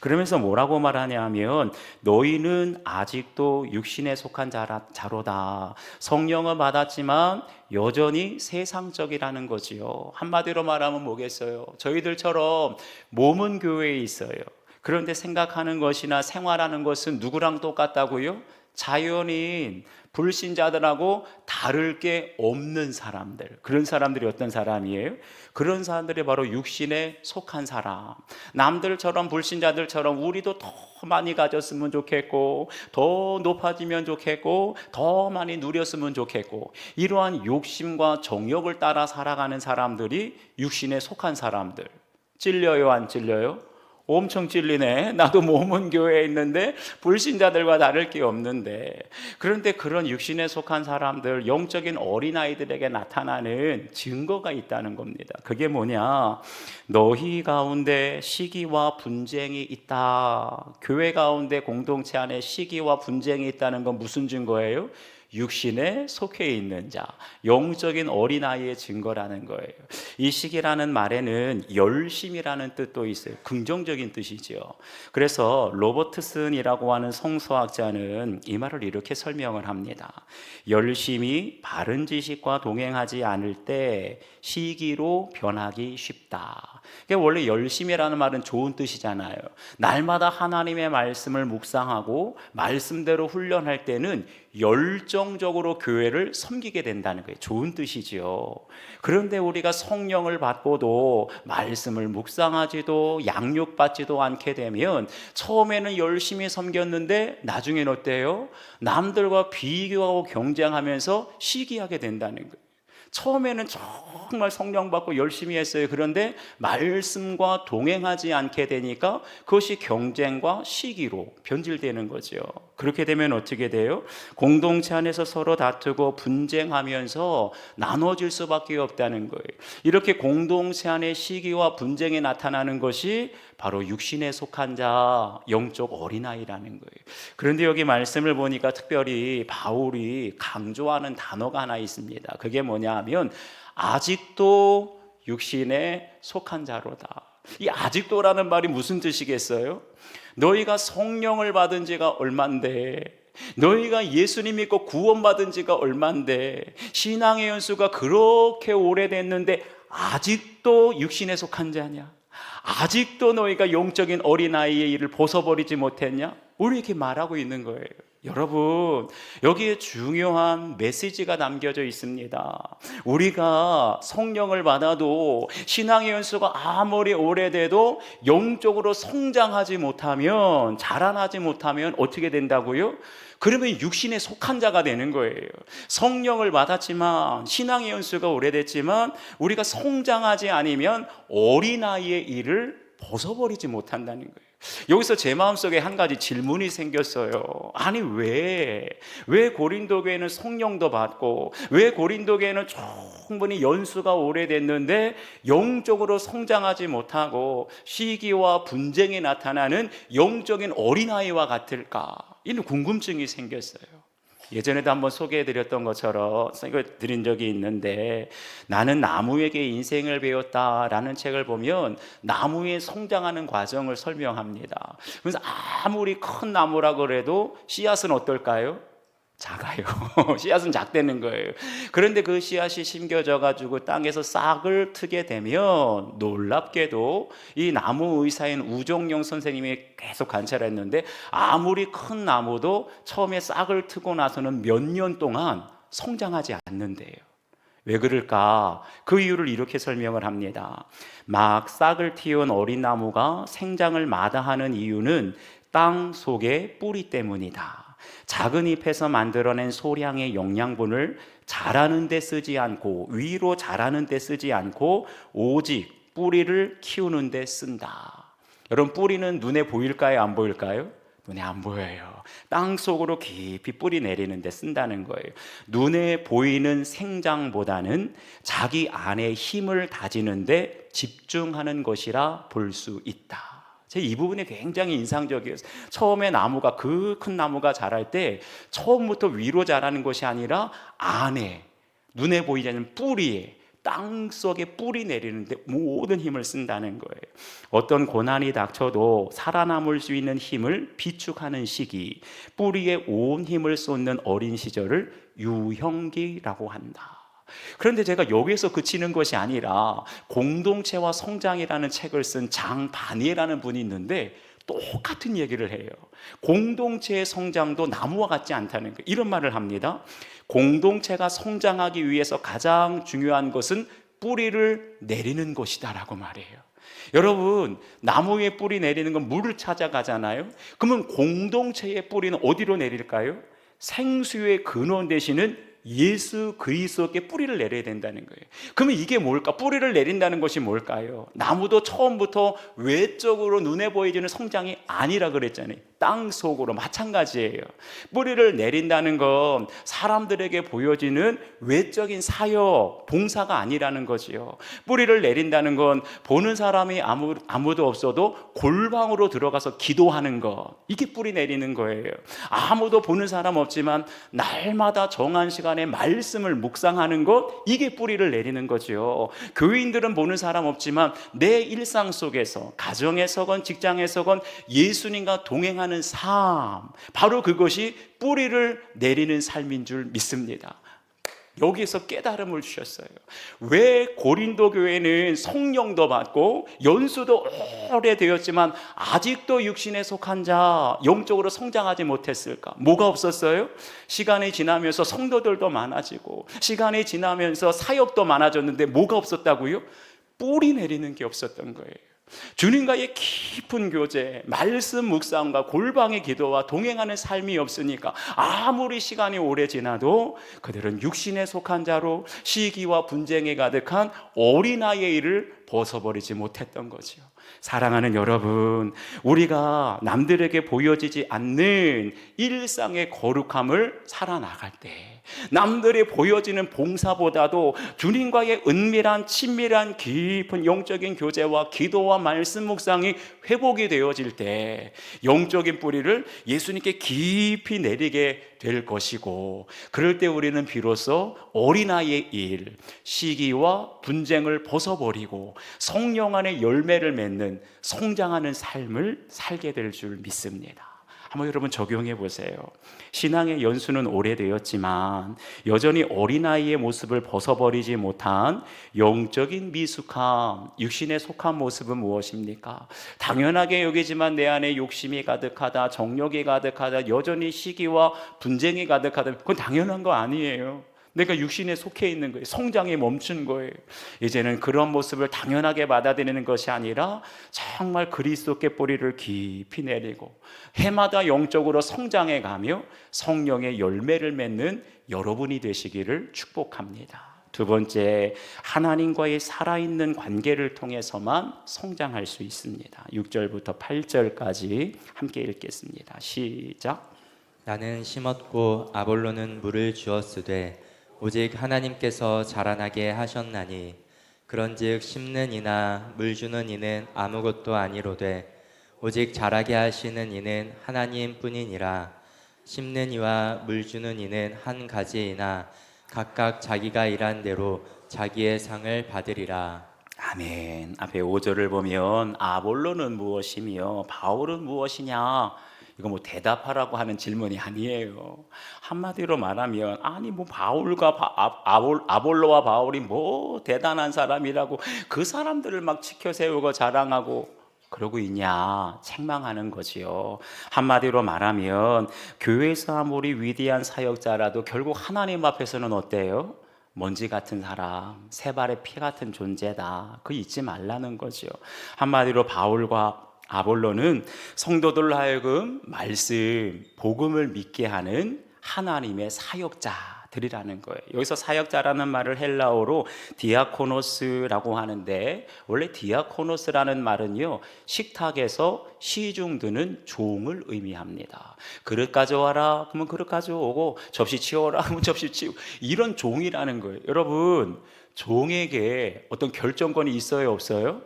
그러면서 뭐라고 말하냐면 너희는 아직도 육신에 속한 자로다. 성령은 받았지만 여전히 세상적이라는 거지요. 한마디로 말하면 뭐겠어요? 저희들처럼 몸은 교회에 있어요. 그런데 생각하는 것이나 생활하는 것은 누구랑 똑같다고요? 자연인, 불신자들하고 다를 게 없는 사람들. 그런 사람들이 어떤 사람이에요? 그런 사람들이 바로 육신에 속한 사람. 남들처럼 불신자들처럼 우리도 더 많이 가졌으면 좋겠고 더 높아지면 좋겠고 더 많이 누렸으면 좋겠고 이러한 욕심과 정욕을 따라 살아가는 사람들이 육신에 속한 사람들. 찔려요, 안 찔려요? 엄청 찔리네. 나도 몸은 교회에 있는데 불신자들과 다를 게 없는데. 그런데 그런 육신에 속한 사람들, 영적인 어린아이들에게 나타나는 증거가 있다는 겁니다. 그게 뭐냐? 너희 가운데 시기와 분쟁이 있다. 교회 가운데 공동체 안에 시기와 분쟁이 있다는 건 무슨 증거예요? 육신에 속해 있는 자, 영적인 어린아이의 증거라는 거예요. 이 시기라는 말에는 열심이라는 뜻도 있어요. 긍정적인 뜻이죠. 그래서 로버트슨이라고 하는 성서학자는 이 말을 이렇게 설명을 합니다. 열심히 바른 지식과 동행하지 않을 때 시기로 변하기 쉽다. 원래 열심이라는 말은 좋은 뜻이잖아요. 날마다 하나님의 말씀을 묵상하고 말씀대로 훈련할 때는 열정적으로 교회를 섬기게 된다는 거예요. 좋은 뜻이지요. 그런데 우리가 성령을 받고도 말씀을 묵상하지도 양육받지도 않게 되면 처음에는 열심히 섬겼는데 나중에는 어때요? 남들과 비교하고 경쟁하면서 시기하게 된다는 거예요. 처음에는 정말 성령 받고 열심히 했어요. 그런데 말씀과 동행하지 않게 되니까 그것이 경쟁과 시기로 변질되는 거죠. 그렇게 되면 어떻게 돼요? 공동체 안에서 서로 다투고 분쟁하면서 나눠질 수밖에 없다는 거예요. 이렇게 공동체 안에 시기와 분쟁이 나타나는 것이 바로 육신에 속한 자, 영적 어린아이라는 거예요. 그런데 여기 말씀을 보니까 특별히 바울이 강조하는 단어가 하나 있습니다. 그게 뭐냐 하면 아직도 육신에 속한 자로다. 이 아직도라는 말이 무슨 뜻이겠어요? 너희가 성령을 받은 지가 얼만데, 너희가 예수님 믿고 구원받은 지가 얼만데, 신앙의 연수가 그렇게 오래됐는데 아직도 육신에 속한 자냐? 아직도 너희가 영적인 어린아이의 일을 벗어버리지 못했냐? 우리 이렇게 말하고 있는 거예요. 여러분, 여기에 중요한 메시지가 담겨져 있습니다. 우리가 성령을 받아도 신앙의 연수가 아무리 오래돼도 영적으로 성장하지 못하면, 자라나지 못하면 어떻게 된다고요? 그러면 육신에 속한 자가 되는 거예요. 성령을 받았지만, 신앙의 연수가 오래됐지만 우리가 성장하지 않으면 어린아이의 일을 벗어버리지 못한다는 거예요. 여기서 제 마음속에 한 가지 질문이 생겼어요. 아니 왜 고린도 교회는 성령도 받고, 왜 고린도 교회는 충분히 연수가 오래됐는데 영적으로 성장하지 못하고 시기와 분쟁이 나타나는 영적인 어린아이와 같을까? 이런 궁금증이 생겼어요. 예전에도 한번 소개해드렸던 것처럼 드린 적이 있는데, 나는 나무에게 인생을 배웠다라는 책을 보면 나무의 성장하는 과정을 설명합니다. 그래서 아무리 큰 나무라고 그래도 씨앗은 어떨까요? 작아요. 씨앗은 작다는 거예요. 그런데 그 씨앗이 심겨져 가지고 땅에서 싹을 트게 되면 놀랍게도 이 나무 의사인 우종영 선생님이 계속 관찰했는데, 아무리 큰 나무도 처음에 싹을 트고 나서는 몇 년 동안 성장하지 않는데요. 왜 그럴까? 그 이유를 이렇게 설명을 합니다. 막 싹을 틔운 어린 나무가 생장을 마다하는 이유는 땅 속의 뿌리 때문이다. 작은 잎에서 만들어낸 소량의 영양분을 자라는 데 쓰지 않고, 위로 자라는 데 쓰지 않고 오직 뿌리를 키우는 데 쓴다. 여러분, 뿌리는 눈에 보일까요? 안 보일까요? 눈에 안 보여요. 땅 속으로 깊이 뿌리 내리는 데 쓴다는 거예요. 눈에 보이는 생장보다는 자기 안에 힘을 다지는 데 집중하는 것이라 볼 수 있다. 제 이 부분이 굉장히 인상적이었어요. 처음에 나무가, 그 큰 나무가 자랄 때 처음부터 위로 자라는 것이 아니라 안에, 눈에 보이지 않는 뿌리에, 땅 속에 뿌리 내리는데 모든 힘을 쓴다는 거예요. 어떤 고난이 닥쳐도 살아남을 수 있는 힘을 비축하는 시기, 뿌리에 온 힘을 쏟는 어린 시절을 유형기라고 한다. 그런데 제가 여기에서 그치는 것이 아니라 공동체와 성장이라는 책을 쓴 장반이라는 분이 있는데 똑같은 얘기를 해요. 공동체의 성장도 나무와 같지 않다는 거예요. 이런 말을 합니다. 공동체가 성장하기 위해서 가장 중요한 것은 뿌리를 내리는 것이다라고 말해요. 여러분, 나무에 뿌리 내리는 건 물을 찾아가잖아요. 그러면 공동체의 뿌리는 어디로 내릴까요? 생수의 근원 되시는 예수 그리스도께 뿌리를 내려야 된다는 거예요. 그러면 이게 뭘까? 뿌리를 내린다는 것이 뭘까요? 나무도 처음부터 외적으로 눈에 보이지는 성장이 아니라 그랬잖아요. 땅 속으로 마찬가지예요. 뿌리를 내린다는 건 사람들에게 보여지는 외적인 사역, 봉사가 아니라는 거지요. 뿌리를 내린다는 건 보는 사람이 아무도 없어도 골방으로 들어가서 기도하는 것, 이게 뿌리 내리는 거예요. 아무도 보는 사람 없지만 날마다 정한 시간에 말씀을 묵상하는 것, 이게 뿌리를 내리는 거죠. 교인들은 보는 사람 없지만 내 일상 속에서, 가정에서건 직장에서건 예수님과 동행하는 삶, 바로 그것이 뿌리를 내리는 삶인 줄 믿습니다. 여기에서 깨달음을 주셨어요. 왜 고린도 교회는 성령도 받고 연수도 오래되었지만 아직도 육신에 속한 자, 영적으로 성장하지 못했을까? 뭐가 없었어요? 시간이 지나면서 성도들도 많아지고, 시간이 지나면서 사역도 많아졌는데 뭐가 없었다고요? 뿌리 내리는 게 없었던 거예요. 주님과의 깊은 교제, 말씀 묵상과 골방의 기도와 동행하는 삶이 없으니까 아무리 시간이 오래 지나도 그들은 육신에 속한 자로 시기와 분쟁에 가득한 어린아이의 일을 벗어버리지 못했던 거죠. 사랑하는 여러분, 우리가 남들에게 보여지지 않는 일상의 거룩함을 살아나갈 때, 남들이 보여지는 봉사보다도 주님과의 은밀한 친밀한 깊은 영적인 교제와 기도와 말씀 묵상이 회복이 되어질 때 영적인 뿌리를 예수님께 깊이 내리게 될 것이고, 그럴 때 우리는 비로소 어린아이의 일, 시기와 분쟁을 벗어버리고 성령 안에 열매를 맺는 성장하는 삶을 살게 될 줄 믿습니다. 한번 여러분 적용해 보세요. 신앙의 연수는 오래되었지만 여전히 어린아이의 모습을 벗어버리지 못한 영적인 미숙함, 육신에 속한 모습은 무엇입니까? 당연하게 여기지만 내 안에 욕심이 가득하다, 정욕이 가득하다, 여전히 시기와 분쟁이 가득하다, 그건 당연한 거 아니에요. 내가 육신에 속해 있는 거예요. 성장에 멈춘 거예요. 이제는 그런 모습을 당연하게 받아들이는 것이 아니라 정말 그리스도께 뿌리를 깊이 내리고 해마다 영적으로 성장해 가며 성령의 열매를 맺는 여러분이 되시기를 축복합니다. 두 번째, 하나님과의 살아있는 관계를 통해서만 성장할 수 있습니다. 6절부터 8절까지 함께 읽겠습니다. 시작. 나는 심었고 아볼로는 물을 주었으되 오직 하나님께서 자라나게 하셨나니 그런즉 심는 이나 물 주는 이는 아무것도 아니로되 오직 자라게 하시는 이는 하나님뿐이니라. 심는 이와 물 주는 이는 한 가지이나 각각 자기가 일한 대로 자기의 상을 받으리라. 아멘. 앞에 5절을 보면 아볼로는 무엇이며 바울은 무엇이냐, 이거 뭐 대답하라고 하는 질문이 아니에요. 한마디로 말하면 아니 뭐 바울과 아볼로와 바울이 뭐 대단한 사람이라고 그 사람들을 막 치켜세우고 자랑하고 그러고 있냐 책망하는 거지요. 한마디로 말하면 교회에서 아무리 위대한 사역자라도 결국 하나님 앞에서는 어때요? 먼지 같은 사람, 새 발의 피 같은 존재다. 그거 잊지 말라는 거죠. 한마디로 바울과 아볼로는 성도들로 하여금 말씀, 복음을 믿게 하는 하나님의 사역자들이라는 거예요. 여기서 사역자라는 말을 헬라어로 디아코노스라고 하는데, 원래 디아코노스라는 말은요, 식탁에서 시중 드는 종을 의미합니다. 그릇 가져와라 그러면 그릇 가져오고, 접시 치워라 하면 접시 치우고, 이런 종이라는 거예요. 여러분, 종에게 어떤 결정권이 있어요, 없어요?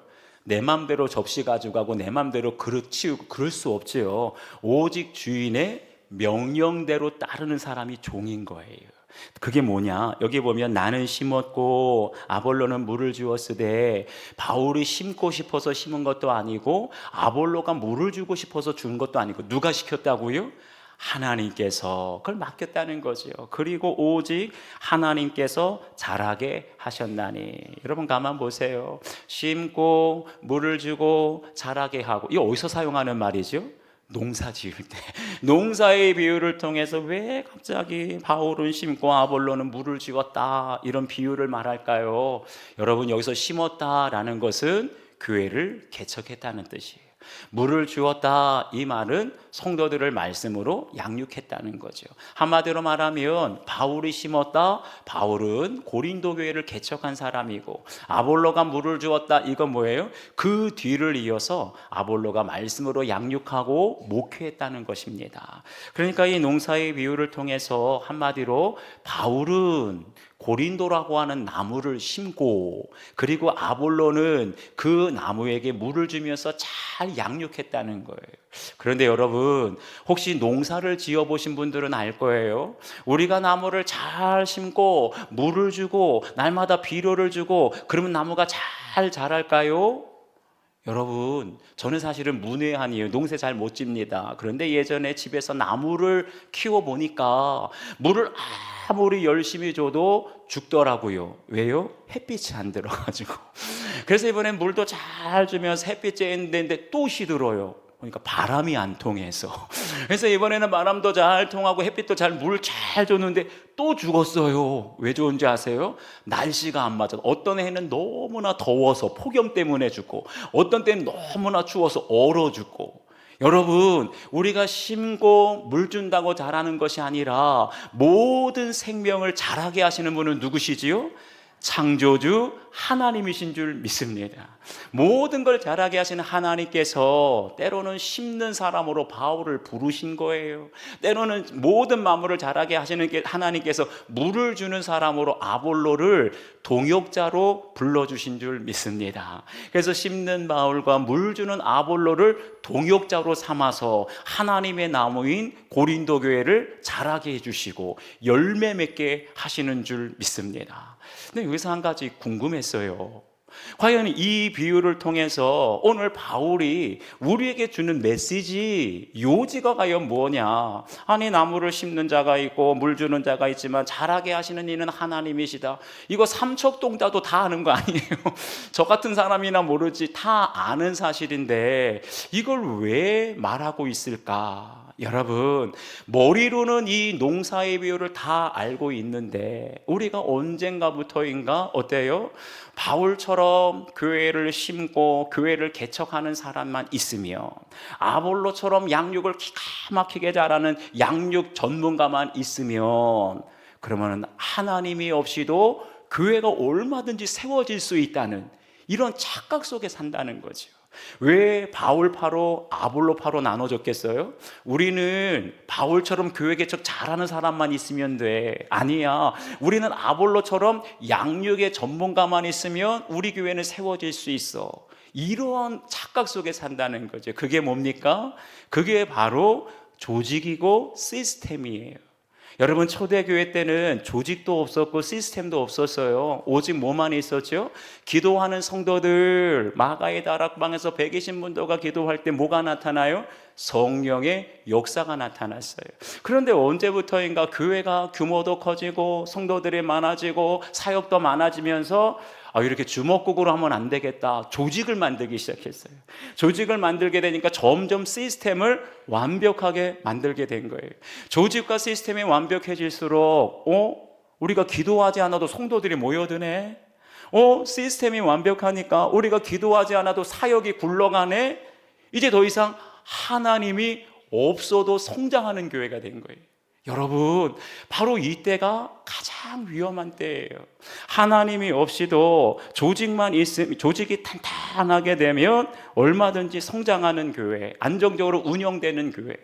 내 맘대로 접시 가져가고 내 맘대로 그릇 치우고 그럴 수 없지요. 오직 주인의 명령대로 따르는 사람이 종인 거예요. 그게 뭐냐? 여기 보면 나는 심었고 아볼로는 물을 주었으되, 바울이 심고 싶어서 심은 것도 아니고 아볼로가 물을 주고 싶어서 준 것도 아니고, 누가 시켰다고요? 하나님께서 그걸 맡겼다는 거죠. 그리고 오직 하나님께서 자라게 하셨나니. 여러분 가만 보세요. 심고 물을 주고 자라게 하고, 이거 어디서 사용하는 말이죠? 농사 지을 때. 농사의 비유를 통해서 왜 갑자기 바울은 심고 아볼로는 물을 주었다 이런 비유를 말할까요? 여러분, 여기서 심었다라는 것은 교회를 개척했다는 뜻이에요. 물을 주었다, 이 말은 성도들을 말씀으로 양육했다는 거죠. 한마디로 말하면 바울이 심었다, 바울은 고린도 교회를 개척한 사람이고, 아볼로가 물을 주었다, 이건 뭐예요? 그 뒤를 이어서 아볼로가 말씀으로 양육하고 목회했다는 것입니다. 그러니까 이 농사의 비유를 통해서 한마디로 바울은 고린도라고 하는 나무를 심고, 그리고 아볼로는 그 나무에게 물을 주면서 잘 양육했다는 거예요. 그런데 여러분, 혹시 농사를 지어보신 분들은 알 거예요. 우리가 나무를 잘 심고 물을 주고 날마다 비료를 주고 그러면 나무가 잘 자랄까요? 여러분, 저는 사실은 문외한이에요. 농사 잘 못 집니다. 그런데 예전에 집에서 나무를 키워보니까 물을 아무리 열심히 줘도 죽더라고요. 왜요? 햇빛이 안 들어가지고. 그래서 이번엔 물도 잘 주면서 햇빛 쬐는데 또 시들어요. 그러니까 바람이 안 통해서. 그래서 이번에는 바람도 잘 통하고 햇빛도 물 잘 줬는데 또 죽었어요. 왜 좋은지 아세요? 날씨가 안 맞아. 어떤 해는 너무나 더워서 폭염 때문에 죽고, 어떤 때는 너무나 추워서 얼어 죽고. 여러분, 우리가 심고 물 준다고 자라는 것이 아니라 모든 생명을 자라게 하시는 분은 누구시지요? 창조주 하나님이신 줄 믿습니다. 모든 걸 자라게 하시는 하나님께서 때로는 심는 사람으로 바울을 부르신 거예요. 때로는 모든 만물을 자라게 하시는 하나님께서 물을 주는 사람으로 아볼로를 동역자로 불러주신 줄 믿습니다. 그래서 심는 바울과 물 주는 아볼로를 동역자로 삼아서 하나님의 나무인 고린도 교회를 자라게 해주시고 열매 맺게 하시는 줄 믿습니다. 근데 여기서 한 가지 궁금했어요. 과연 이 비유를 통해서 오늘 바울이 우리에게 주는 메시지, 요지가 과연 뭐냐? 아니, 나무를 심는 자가 있고 물 주는 자가 있지만 자라게 하시는 이는 하나님이시다. 이거 삼척동자도 다 아는 거 아니에요? 저 같은 사람이나 모르지 다 아는 사실인데 이걸 왜 말하고 있을까? 여러분, 머리로는 이 농사의 비유를 다 알고 있는데 우리가 언젠가부터인가 어때요? 바울처럼 교회를 심고 교회를 개척하는 사람만 있으면, 아볼로처럼 양육을 기가 막히게 잘하는 양육 전문가만 있으면, 그러면 하나님이 없이도 교회가 얼마든지 세워질 수 있다는 이런 착각 속에 산다는 거죠. 왜 바울파로 아볼로파로 나눠졌겠어요? 우리는 바울처럼 교회 개척 잘하는 사람만 있으면 돼. 아니야. 우리는 아볼로처럼 양육의 전문가만 있으면 우리 교회는 세워질 수 있어. 이러한 착각 속에 산다는 거죠. 그게 뭡니까? 그게 바로 조직이고 시스템이에요. 여러분, 초대교회 때는 조직도 없었고 시스템도 없었어요. 오직 뭐만 있었죠? 기도하는 성도들, 마가의 다락방에서 120문도가 기도할 때 뭐가 나타나요? 성령의 역사가 나타났어요. 그런데 언제부터인가 교회가 규모도 커지고 성도들이 많아지고 사역도 많아지면서 이렇게 주먹국으로 하면 안 되겠다. 조직을 만들기 시작했어요. 조직을 만들게 되니까 점점 시스템을 완벽하게 만들게 된 거예요. 조직과 시스템이 완벽해질수록 우리가 기도하지 않아도 성도들이 모여드네. 시스템이 완벽하니까 우리가 기도하지 않아도 사역이 굴러가네. 이제 더 이상 하나님이 없어도 성장하는 교회가 된 거예요. 여러분, 바로 이때가 가장 위험한 때예요. 하나님이 없이도 조직만 있으면, 조직이 탄탄하게 되면 얼마든지 성장하는 교회, 안정적으로 운영되는 교회.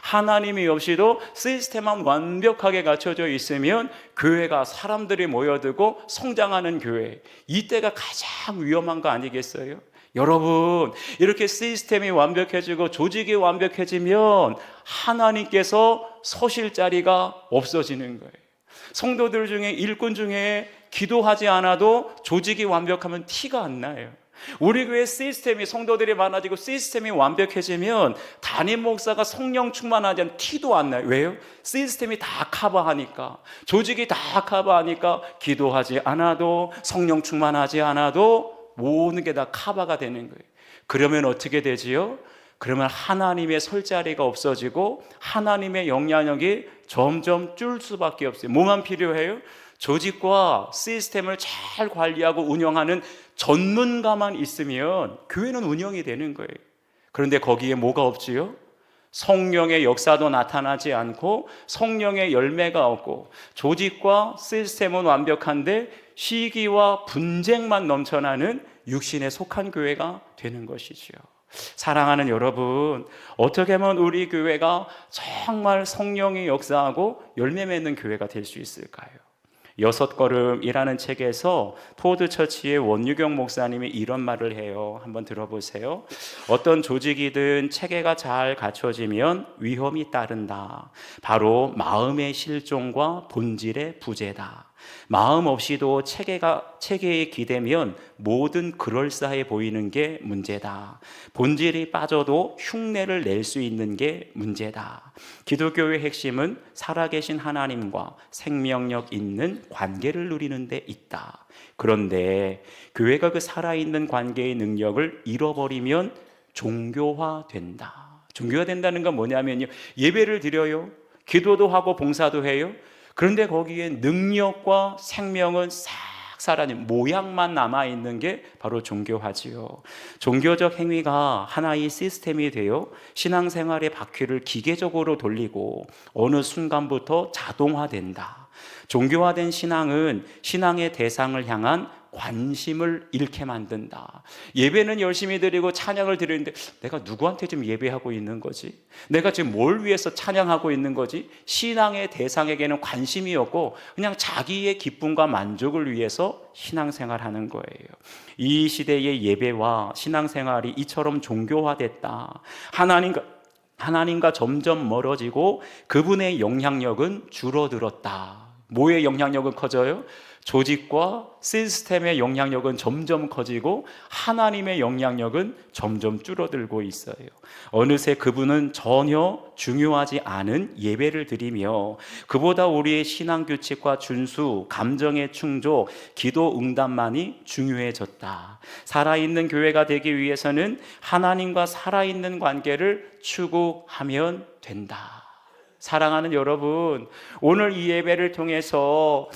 하나님이 없이도 시스템만 완벽하게 갖춰져 있으면 교회가 사람들이 모여들고 성장하는 교회. 이때가 가장 위험한 거 아니겠어요? 여러분, 이렇게 시스템이 완벽해지고 조직이 완벽해지면 하나님께서 서실 자리가 없어지는 거예요. 성도들 중에, 일꾼 중에 기도하지 않아도 조직이 완벽하면 티가 안 나요. 우리 교회 시스템이, 성도들이 많아지고 시스템이 완벽해지면 담임 목사가 성령 충만하지 않은 티도 안 나요. 왜요? 시스템이 다 커버하니까, 조직이 다 커버하니까 기도하지 않아도, 성령 충만하지 않아도 모든 게 다 커버가 되는 거예요. 그러면 어떻게 되지요? 그러면 하나님의 설 자리가 없어지고 하나님의 영향력이 점점 줄 수밖에 없어요. 뭐만 필요해요? 조직과 시스템을 잘 관리하고 운영하는 전문가만 있으면 교회는 운영이 되는 거예요. 그런데 거기에 뭐가 없지요? 성령의 역사도 나타나지 않고 성령의 열매가 없고 조직과 시스템은 완벽한데 시기와 분쟁만 넘쳐나는 육신에 속한 교회가 되는 것이지요. 사랑하는 여러분, 어떻게 하면 우리 교회가 정말 성령이 역사하고 열매 맺는 교회가 될 수 있을까요? 6걸음이라는 책에서 포드처치의 원유경 목사님이 이런 말을 해요. 한번 들어보세요. 어떤 조직이든 체계가 잘 갖춰지면 위험이 따른다. 바로 마음의 실종과 본질의 부재다. 마음 없이도 체계에 기대면 뭐든 그럴싸해 보이는 게 문제다. 본질이 빠져도 흉내를 낼 수 있는 게 문제다. 기독교의 핵심은 살아계신 하나님과 생명력 있는 관계를 누리는 데 있다. 그런데 교회가 그 살아있는 관계의 능력을 잃어버리면 종교화된다. 종교화된다는 건 뭐냐면요, 예배를 드려요, 기도도 하고 봉사도 해요. 그런데 거기에 능력과 생명은 싹 사라진 모양만 남아있는 게 바로 종교화지요. 종교적 행위가 하나의 시스템이 되어 신앙생활의 바퀴를 기계적으로 돌리고 어느 순간부터 자동화된다. 종교화된 신앙은 신앙의 대상을 향한 관심을 잃게 만든다. 예배는 열심히 드리고 찬양을 드리는데 내가 누구한테 지금 예배하고 있는 거지? 내가 지금 뭘 위해서 찬양하고 있는 거지? 신앙의 대상에게는 관심이 없고 그냥 자기의 기쁨과 만족을 위해서 신앙생활하는 거예요. 이 시대의 예배와 신앙생활이 이처럼 종교화됐다. 하나님과 점점 멀어지고 그분의 영향력은 줄어들었다. 뭐의 영향력은 커져요? 조직과 시스템의 영향력은 점점 커지고 하나님의 영향력은 점점 줄어들고 있어요. 어느새 그분은 전혀 중요하지 않은 예배를 드리며 그보다 우리의 신앙 규칙과 준수, 감정의 충족, 기도 응답만이 중요해졌다. 살아있는 교회가 되기 위해서는 하나님과 살아있는 관계를 추구하면 된다. 사랑하는 여러분, 오늘 이 예배를 통해서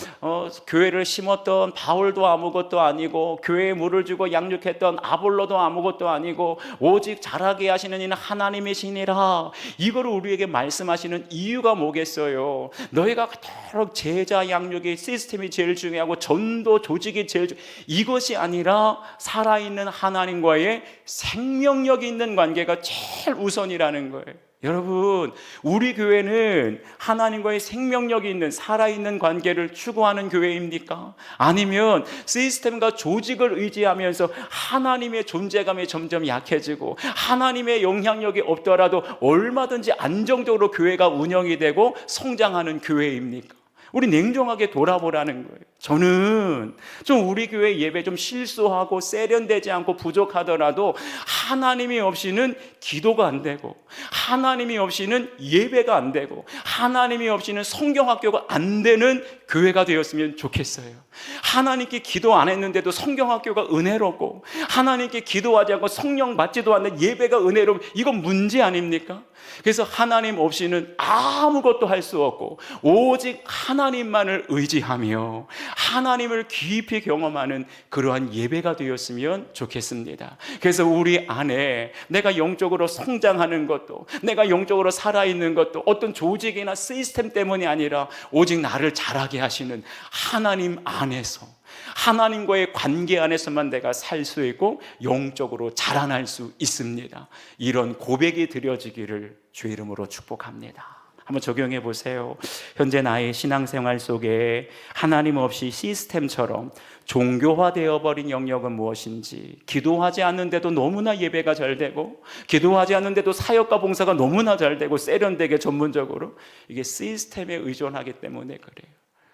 교회를 심었던 바울도 아무것도 아니고 교회에 물을 주고 양육했던 아볼로도 아무것도 아니고 오직 자라게 하시는 이는 하나님이시니라, 이걸 우리에게 말씀하시는 이유가 뭐겠어요? 너희가 그토록 제자 양육의 시스템이 제일 중요하고 전도 조직이 제일 이것이 아니라 살아있는 하나님과의 생명력 있는 관계가 제일 우선이라는 거예요. 여러분, 우리 교회는 하나님과의 생명력이 있는 살아있는 관계를 추구하는 교회입니까? 아니면 시스템과 조직을 의지하면서 하나님의 존재감이 점점 약해지고 하나님의 영향력이 없더라도 얼마든지 안정적으로 교회가 운영이 되고 성장하는 교회입니까? 우리 냉정하게 돌아보라는 거예요. 저는 좀 우리 교회 예배 좀 실수하고 세련되지 않고 부족하더라도 하나님이 없이는 기도가 안 되고 하나님이 없이는 예배가 안 되고 하나님이 없이는 성경학교가 안 되는 교회가 되었으면 좋겠어요. 하나님께 기도 안 했는데도 성경학교가 은혜롭고 하나님께 기도하지 않고 성령 받지도 않는 예배가 은혜로운, 이건 문제 아닙니까? 그래서 하나님 없이는 아무것도 할 수 없고 오직 하나님만을 의지하며 하나님을 깊이 경험하는 그러한 예배가 되었으면 좋겠습니다. 그래서 우리 안에 내가 영적으로 성장하는 것도, 내가 영적으로 살아있는 것도 어떤 조직이나 시스템 때문이 아니라 오직 나를 자라게 하시는 하나님 안에서, 하나님과의 관계 안에서만 내가 살 수 있고 영적으로 자라날 수 있습니다. 이런 고백이 드려지기를 주의 이름으로 축복합니다. 한번 적용해 보세요. 현재 나의 신앙생활 속에 하나님 없이 시스템처럼 종교화되어 버린 영역은 무엇인지, 기도하지 않는데도 너무나 예배가 잘 되고 기도하지 않는데도 사역과 봉사가 너무나 잘 되고 세련되게 전문적으로, 이게 시스템에 의존하기 때문에 그래요.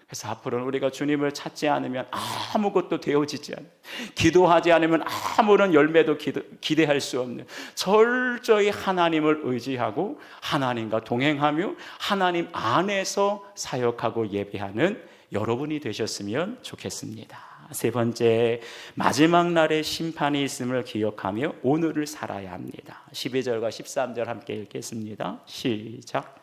그래서 앞으로는 우리가 주님을 찾지 않으면 아무것도 되어지지 않는, 기도하지 않으면 아무런 열매도 기대할 수 없는, 철저히 하나님을 의지하고 하나님과 동행하며 하나님 안에서 사역하고 예배하는 여러분이 되셨으면 좋겠습니다. 세 번째, 마지막 날에 심판이 있음을 기억하며 오늘을 살아야 합니다. 12절과 13절 함께 읽겠습니다. 시작.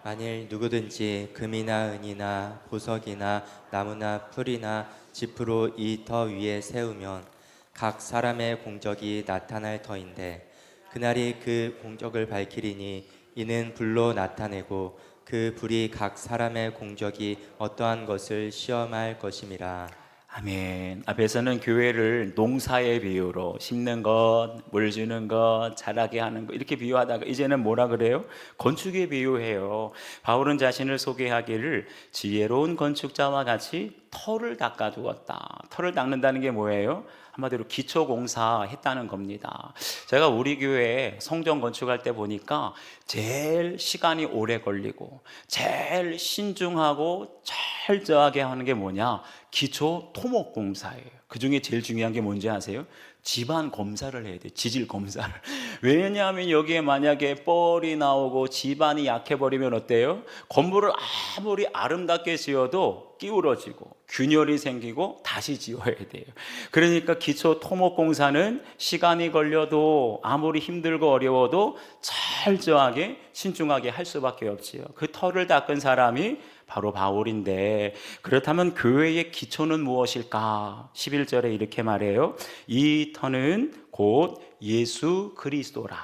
만일 누구든지 금이나 은이나 보석이나 나무나 풀이나 지프로 이 터 위에 세우면 각 사람의 공적이 나타날 터인데 그날이 그 공적을 밝히리니 이는 불로 나타내고 그 불이 각 사람의 공적이 어떠한 것을 시험할 것임이라. 아멘. 앞에서는 교회를 농사의 비유로 심는 것, 물 주는 것, 자라게 하는 것 이렇게 비유하다가 이제는 뭐라 그래요? 건축에 비유해요. 바울은 자신을 소개하기를 지혜로운 건축자와 같이 터를 닦아두었다. 터를 닦는다는 게 뭐예요? 한마디로 기초공사 했다는 겁니다. 제가 우리 교회 성전 건축할 때 보니까 제일 시간이 오래 걸리고 제일 신중하고 철저하게 하는 게 뭐냐? 기초 토목공사예요. 그 중에 제일 중요한 게 뭔지 아세요? 집안 검사를 해야 돼요. 지질 검사를. 왜냐하면 여기에 만약에 뻘이 나오고 집안이 약해버리면 어때요? 건물을 아무리 아름답게 지어도 기울어지고 균열이 생기고 다시 지어야 돼요. 그러니까 기초 토목공사는 시간이 걸려도 아무리 힘들고 어려워도 철저하게 신중하게 할 수밖에 없지요. 그 터를 닦은 사람이 바로 바울인데, 그렇다면 교회의 기초는 무엇일까? 11절에 이렇게 말해요. 이 터는 곧 예수 그리스도라.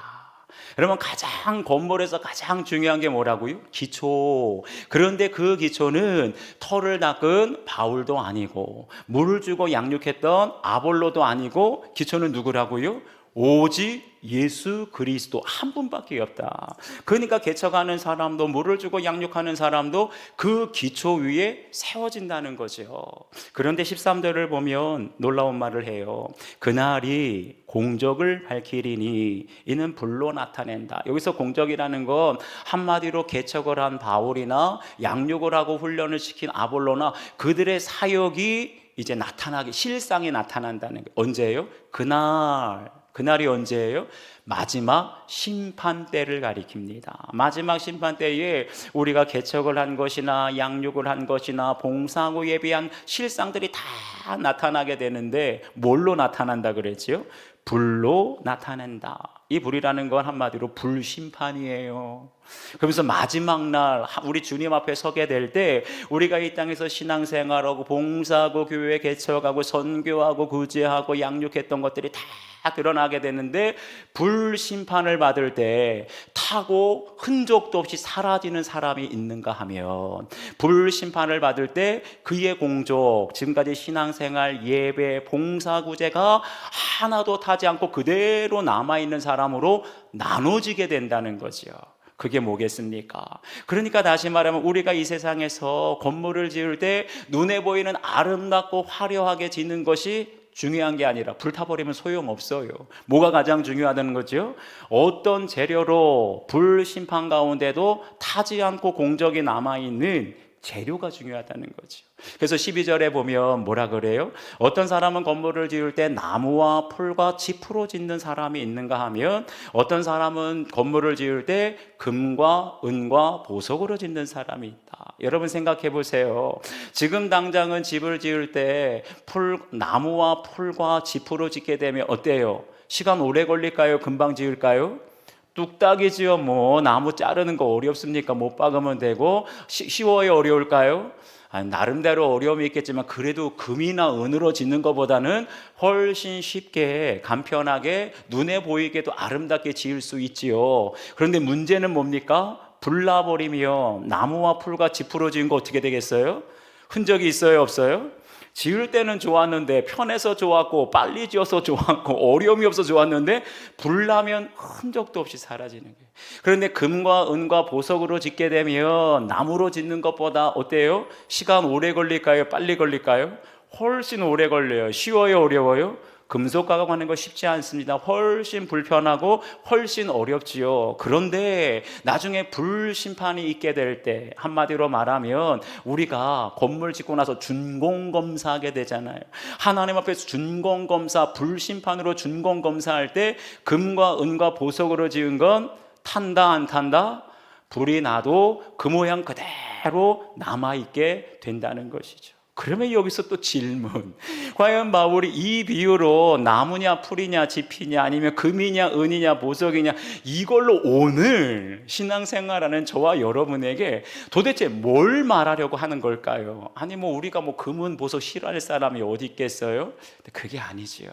여러분, 가장 건물에서 가장 중요한 게 뭐라고요? 기초. 그런데 그 기초는 터를 닦은 바울도 아니고 물을 주고 양육했던 아볼로도 아니고, 기초는 누구라고요? 오직 예수 그리스도 한 분밖에 없다. 그러니까 개척하는 사람도 물을 주고 양육하는 사람도 그 기초 위에 세워진다는 거죠. 그런데 13절을 보면 놀라운 말을 해요. 그날이 공적을 밝히리니 이는 불로 나타낸다. 여기서 공적이라는 건 한마디로 개척을 한 바울이나 양육을 하고 훈련을 시킨 아볼로나 그들의 사역이 이제 나타나게, 실상이 나타난다는 거예요. 언제예요? 그날이 언제예요? 마지막 심판 때를 가리킵니다. 마지막 심판 때에 우리가 개척을 한 것이나 양육을 한 것이나 봉사하고 예비한 실상들이 다 나타나게 되는데, 뭘로 나타난다 그랬지요? 불로 나타낸다. 이 불이라는 건 한마디로 불심판이에요. 그러면서 마지막 날 우리 주님 앞에 서게 될 때, 우리가 이 땅에서 신앙생활하고 봉사하고 교회 개척하고 선교하고 구제하고 양육했던 것들이 다 드러나게 되는데, 불심판을 받을 때 타고 흔적도 없이 사라지는 사람이 있는가 하면, 불심판을 받을 때 그의 공적, 지금까지 신앙생활, 예배, 봉사구제가 하나도 타지 않고 그대로 남아있는 사람으로 나눠지게 된다는 거죠. 그게 뭐겠습니까? 그러니까 다시 말하면 우리가 이 세상에서 건물을 지을 때 눈에 보이는 아름답고 화려하게 짓는 것이 중요한 게 아니라 불타버리면 소용없어요. 뭐가 가장 중요하다는 거죠? 어떤 재료로 불심판 가운데도 타지 않고 공적이 남아있는 재료가 중요하다는 거죠. 그래서 12절에 보면 뭐라 그래요? 어떤 사람은 건물을 지을 때 나무와 풀과 짚으로 짓는 사람이 있는가 하면, 어떤 사람은 건물을 지을 때 금과 은과 보석으로 짓는 사람이 있다. 여러분 생각해 보세요. 지금 당장은 집을 지을 때 나무와 풀과 짚으로 짓게 되면 어때요? 시간 오래 걸릴까요? 금방 지을까요? 뚝딱이지요. 뭐 나무 자르는 거 어렵습니까? 못 박으면 되고. 쉬워요? 어려울까요? 나름대로 어려움이 있겠지만 그래도 금이나 은으로 짓는 것보다는 훨씬 쉽게 간편하게 눈에 보이게도 아름답게 지을 수 있지요. 그런데 문제는 뭡니까? 불나버리면 나무와 풀과 짚으로 지은 거 어떻게 되겠어요? 흔적이 있어요? 없어요? 지을 때는 좋았는데, 편해서 좋았고 빨리 지어서 좋았고 어려움이 없어 좋았는데, 불나면 흔적도 없이 사라지는 거예요. 그런데 금과 은과 보석으로 짓게 되면 나무로 짓는 것보다 어때요? 시간 오래 걸릴까요? 빨리 걸릴까요? 훨씬 오래 걸려요. 쉬워요? 어려워요? 금속 가공하는 거 쉽지 않습니다. 훨씬 불편하고 훨씬 어렵지요. 그런데 나중에 불심판이 있게 될 때, 한마디로 말하면 우리가 건물 짓고 나서 준공검사하게 되잖아요. 하나님 앞에서 준공검사, 불심판으로 준공검사할 때 금과 은과 보석으로 지은 건 탄다 안 탄다? 불이 나도 그 모양 그대로 남아있게 된다는 것이죠. 그러면 여기서 또 질문, 과연 바울이 이 비유로 나무냐 풀이냐 짚이냐 아니면 금이냐 은이냐 보석이냐, 이걸로 오늘 신앙생활하는 저와 여러분에게 도대체 뭘 말하려고 하는 걸까요? 아니 뭐 우리가 뭐 금은 보석 싫어할 사람이 어디 있겠어요? 그게 아니지요.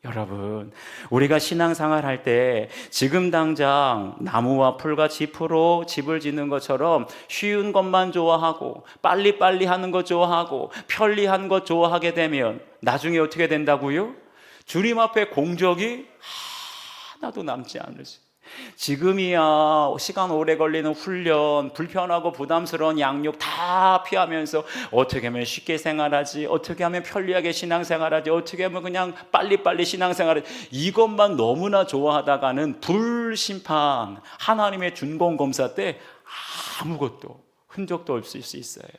여러분, 우리가 신앙생활 할 때 지금 당장 나무와 풀과 짚으로 집을 짓는 것처럼 쉬운 것만 좋아하고 빨리빨리 하는 것 좋아하고 편리한 것 좋아하게 되면 나중에 어떻게 된다고요? 주님 앞에 공적이 하나도 남지 않을 수. 지금이야 시간 오래 걸리는 훈련, 불편하고 부담스러운 양육 다 피하면서 어떻게 하면 쉽게 생활하지, 어떻게 하면 편리하게 신앙생활하지, 어떻게 하면 그냥 빨리빨리 신앙생활하지, 이것만 너무나 좋아하다가는 불심판, 하나님의 준공검사 때 아무것도 흔적도 없을 수 있어요.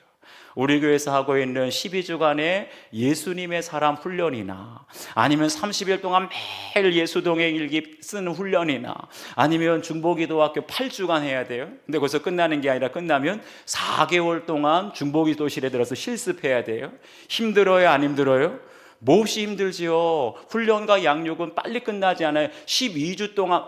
우리 교회에서 하고 있는 12주간의 예수님의 사람 훈련이나 아니면 30일 동안 매일 예수동행 일기 쓰는 훈련이나 아니면 중보기도학교 8주간 해야 돼요. 근데 거기서 끝나는 게 아니라 끝나면 4개월 동안 중보기도실에 들어서 실습해야 돼요. 힘들어요? 안 힘들어요? 몹시 힘들지요. 훈련과 양육은 빨리 끝나지 않아요. 12주 동안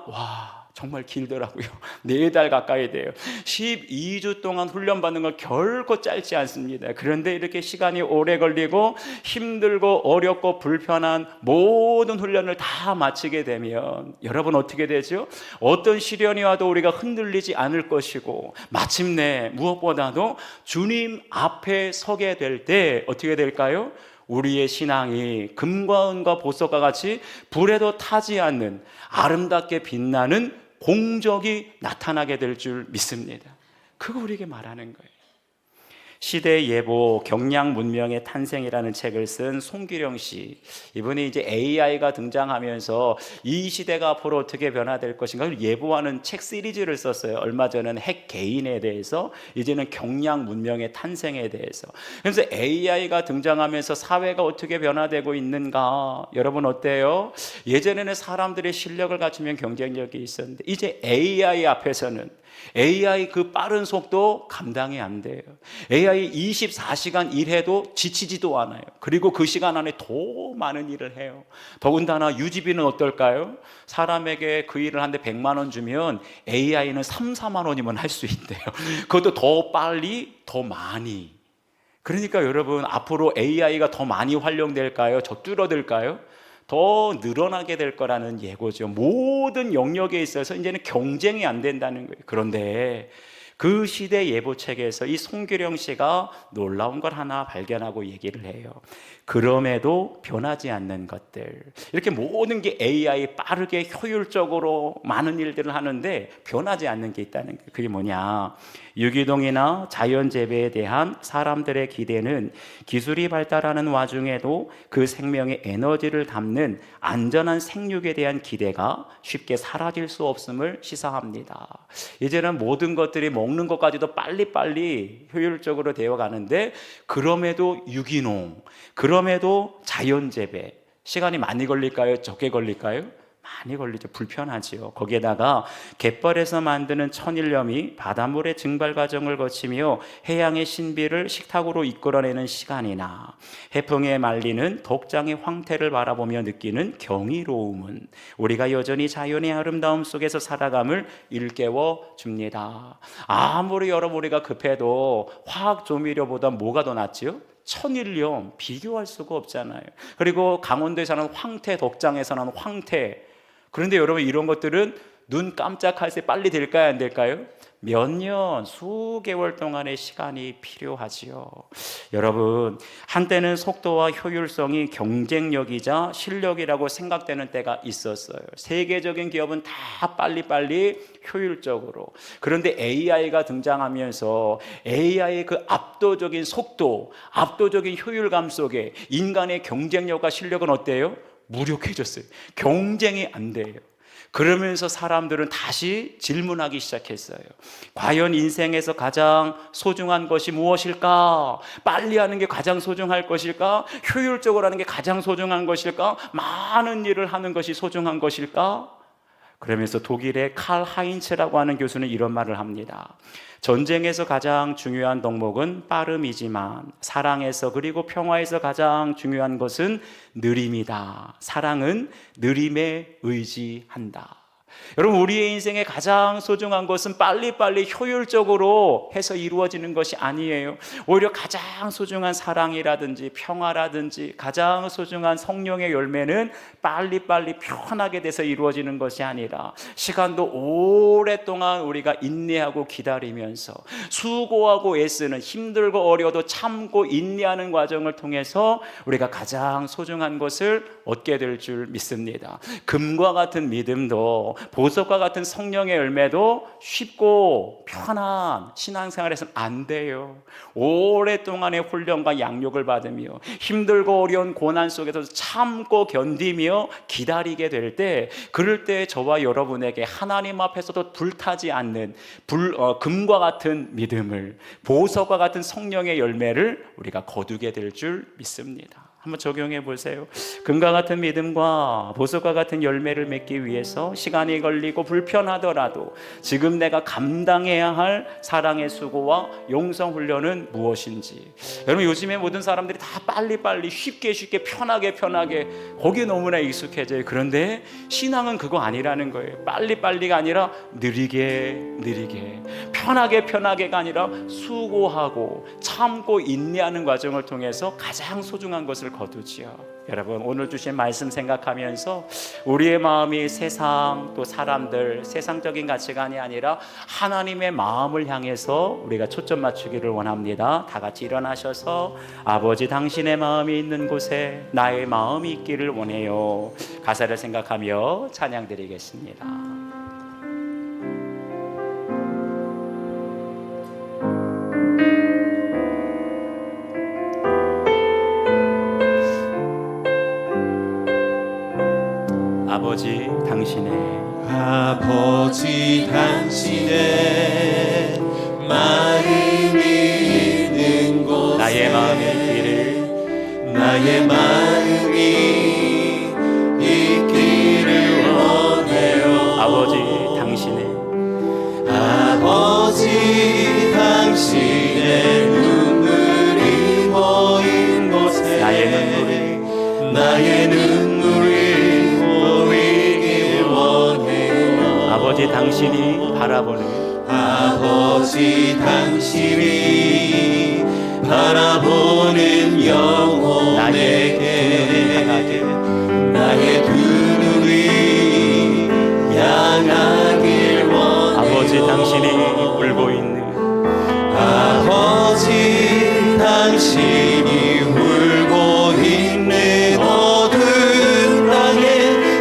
정말 길더라고요. 4달 가까이 돼요. 12주 동안 훈련받는 건 결코 짧지 않습니다. 그런데 이렇게 시간이 오래 걸리고 힘들고 어렵고 불편한 모든 훈련을 다 마치게 되면 여러분 어떻게 되죠? 어떤 시련이 와도 우리가 흔들리지 않을 것이고 마침내 무엇보다도 주님 앞에 서게 될 때 어떻게 될까요? 우리의 신앙이 금과 은과 보석과 같이 불에도 타지 않는 아름답게 빛나는 공적이 나타나게 될 줄 믿습니다. 그거 우리에게 말하는 거예요. 시대의 예보 경량 문명의 탄생이라는 책을 쓴 송기령 씨, 이분이 이제 AI가 등장하면서 이 시대가 앞으로 어떻게 변화될 것인가 예보하는 책 시리즈를 썼어요. 얼마 전에는 핵 개인에 대해서, 이제는 경량 문명의 탄생에 대해서. 그래서 AI가 등장하면서 사회가 어떻게 변화되고 있는가, 여러분 어때요? 예전에는 사람들의 실력을 갖추면 경쟁력이 있었는데 이제 AI 앞에서는 AI 그 빠른 속도 감당이 안 돼요. AI 24시간 일해도 지치지도 않아요. 그리고 그 시간 안에 더 많은 일을 해요. 더군다나 유지비는 어떨까요? 사람에게 그 일을 하는데 100만 원 주면 AI는 3, 4만 원이면 할 수 있대요. 그것도 더 빨리, 더 많이. 그러니까 여러분 앞으로 AI가 더 많이 활용될까요? 더 줄어들까요? 더 늘어나게 될 거라는 예고죠. 모든 영역에 있어서 이제는 경쟁이 안 된다는 거예요. 그런데 그 시대 예보책에서 이 송기령 씨가 놀라운 걸 하나 발견하고 얘기를 해요. 그럼에도 변하지 않는 것들, 이렇게 모든 게 AI 빠르게 효율적으로 많은 일들을 하는데 변하지 않는 게 있다는 거예요. 그게 뭐냐, 유기동이나 자연재배에 대한 사람들의 기대는 기술이 발달하는 와중에도 그 생명의 에너지를 담는 안전한 생육에 대한 기대가 쉽게 사라질 수 없음을 시사합니다. 이제는 모든 것들이 먹는 것까지도 빨리빨리 효율적으로 되어 가는데, 그럼에도 유기농, 그럼에도 자연재배, 시간이 많이 걸릴까요? 적게 걸릴까요? 많이 걸리죠. 불편하지요. 거기에다가 갯벌에서 만드는 천일염이 바닷물의 증발 과정을 거치며 해양의 신비를 식탁으로 이끌어내는 시간이나 해풍에 말리는 독장의 황태를 바라보며 느끼는 경이로움은 우리가 여전히 자연의 아름다움 속에서 살아감을 일깨워 줍니다. 아무리 여러분 우리가 급해도 화학 조미료보다 뭐가 더 낫지요? 천일염, 비교할 수가 없잖아요. 그리고 강원도에 사는 황태, 독장에서 나는 황태. 그런데 여러분 이런 것들은 눈 깜짝할 새 빨리 될까요? 안 될까요? 몇 년, 수개월 동안의 시간이 필요하지요. 여러분, 한때는 속도와 효율성이 경쟁력이자 실력이라고 생각되는 때가 있었어요. 세계적인 기업은 다 빨리빨리 효율적으로. 그런데 AI가 등장하면서 AI의 그 압도적인 속도, 압도적인 효율감 속에 인간의 경쟁력과 실력은 어때요? 무력해졌어요. 경쟁이 안 돼요. 그러면서 사람들은 다시 질문하기 시작했어요. 과연 인생에서 가장 소중한 것이 무엇일까? 빨리 하는 게 가장 소중할 것일까? 효율적으로 하는 게 가장 소중한 것일까? 많은 일을 하는 것이 소중한 것일까? 그러면서 독일의 칼 하인츠라고 하는 교수는 이런 말을 합니다. 전쟁에서 가장 중요한 덕목은 빠름이지만 사랑에서 그리고 평화에서 가장 중요한 것은 느림이다. 사랑은 느림에 의지한다. 여러분, 우리의 인생에 가장 소중한 것은 빨리빨리 효율적으로 해서 이루어지는 것이 아니에요. 오히려 가장 소중한 사랑이라든지 평화라든지 가장 소중한 성령의 열매는 빨리빨리 편하게 돼서 이루어지는 것이 아니라 시간도 오랫동안 우리가 인내하고 기다리면서 수고하고 애쓰는, 힘들고 어려워도 참고 인내하는 과정을 통해서 우리가 가장 소중한 것을 얻게 될 줄 믿습니다. 금과 같은 믿음도 보석과 같은 성령의 열매도 쉽고 편한 신앙생활에서는 안 돼요. 오랫동안의 훈련과 양육을 받으며 힘들고 어려운 고난 속에서 참고 견디며 기다리게 될 때, 그럴 때 저와 여러분에게 하나님 앞에서도 불타지 않는 금과 같은 믿음을, 보석과 같은 성령의 열매를 우리가 거두게 될 줄 믿습니다. 한번 적용해 보세요. 금과 같은 믿음과 보석과 같은 열매를 맺기 위해서 시간이 걸리고 불편하더라도 지금 내가 감당해야 할 사랑의 수고와 용성 훈련은 무엇인지. 여러분, 요즘에 모든 사람들이 다 빨리빨리 쉽게 편하게 거기에 너무나 익숙해져요. 그런데 신앙은 그거 아니라는 거예요. 빨리빨리가 아니라 느리게 편하게가 아니라 수고하고 참고 인내하는 과정을 통해서 가장 소중한 것을 거두지요. 여러분, 오늘 주신 말씀 생각하면서 우리의 마음이 세상 또 사람들, 세상적인 가치관이 아니라 하나님의 마음을 향해서 우리가 초점 맞추기를 원합니다. 다 같이 일어나셔서 아버지 당신의 마음이 있는 곳에 나의 마음이 있기를 원해요. 가사를 생각하며 찬양 드리겠습니다. 아버지 당신의 마음이 있는 곳에 나의 마음이 있기를 원해요. 아버지 당신의 눈물이 보인 곳에 나의 눈물이 보이길 원해요. 아버지 당신이 바라보는 영혼에게 나의 두 눈이 향하길 원해요. 아버지 당신이 울고 있는 어두운 땅에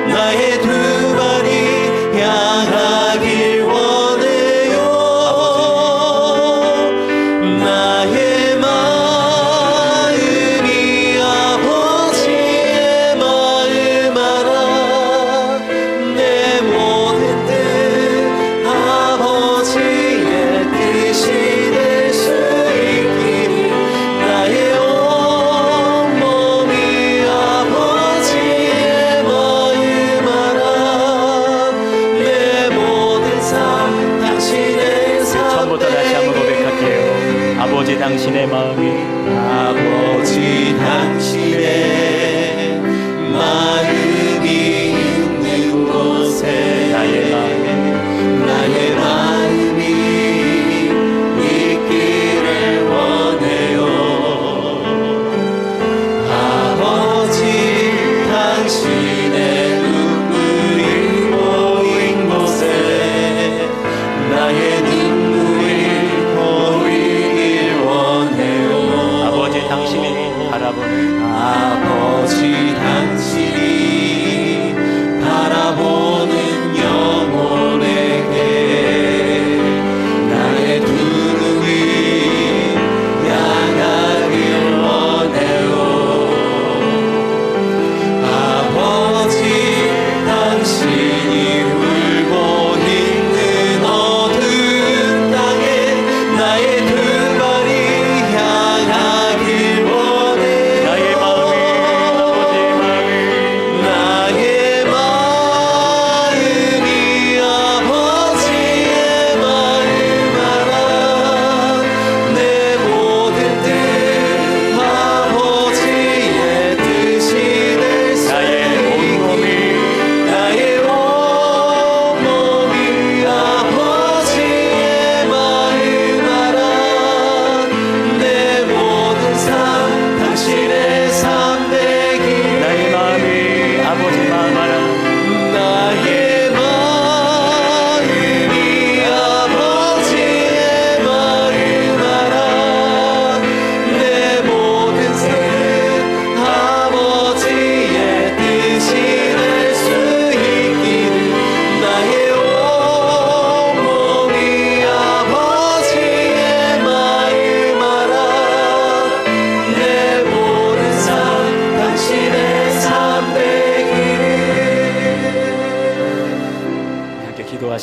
나의 두 발이 향하길 원해요. 나의 마음이 아버지의 마음 알아. 내 모든 뜻 아버지의 뜻이 될 수 있기를. 나의 온몸이 아버지의 마음 알아. 내 모든 삶 당신의 처음부터 다시 한번 고백할게요. 아버지 당신의 마음이 있는 곳에 나의 마음이 있기를 원해요. 아버지 당신의 눈물이 보인 곳에 나의 눈물이 보이길 원해요. 아버지 당신이 바라보는 영혼에게 나의 두 눈이 향하길 원해요. 아버지 당신이 울고 있는 어두운 땅에 나의 두 발이 향하길 원해요. 나의 마음이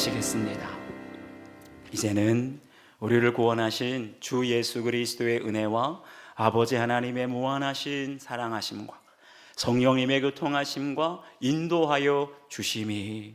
기도하시겠습니다. 이제는 우리를 구원하신 주 예수 그리스도의 은혜와 아버지 하나님의 무한하신 사랑하심과 성령님의 교통하심과 인도하여 주심이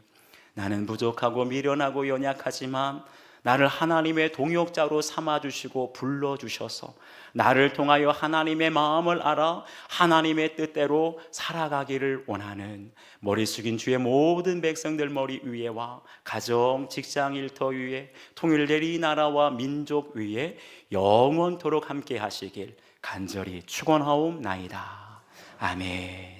나는 부족하고 미련하고 연약하지만 나를 하나님의 동역자로 삼아주시고 불러주셔서 나를 통하여 하나님의 마음을 알아 하나님의 뜻대로 살아가기를 원하는 머리 숙인 주의 모든 백성들 머리 위에와 가정, 직장, 일터 위에 통일될 이 나라와 민족 위에 영원토록 함께 하시길 간절히 축원하옵나이다. 아멘.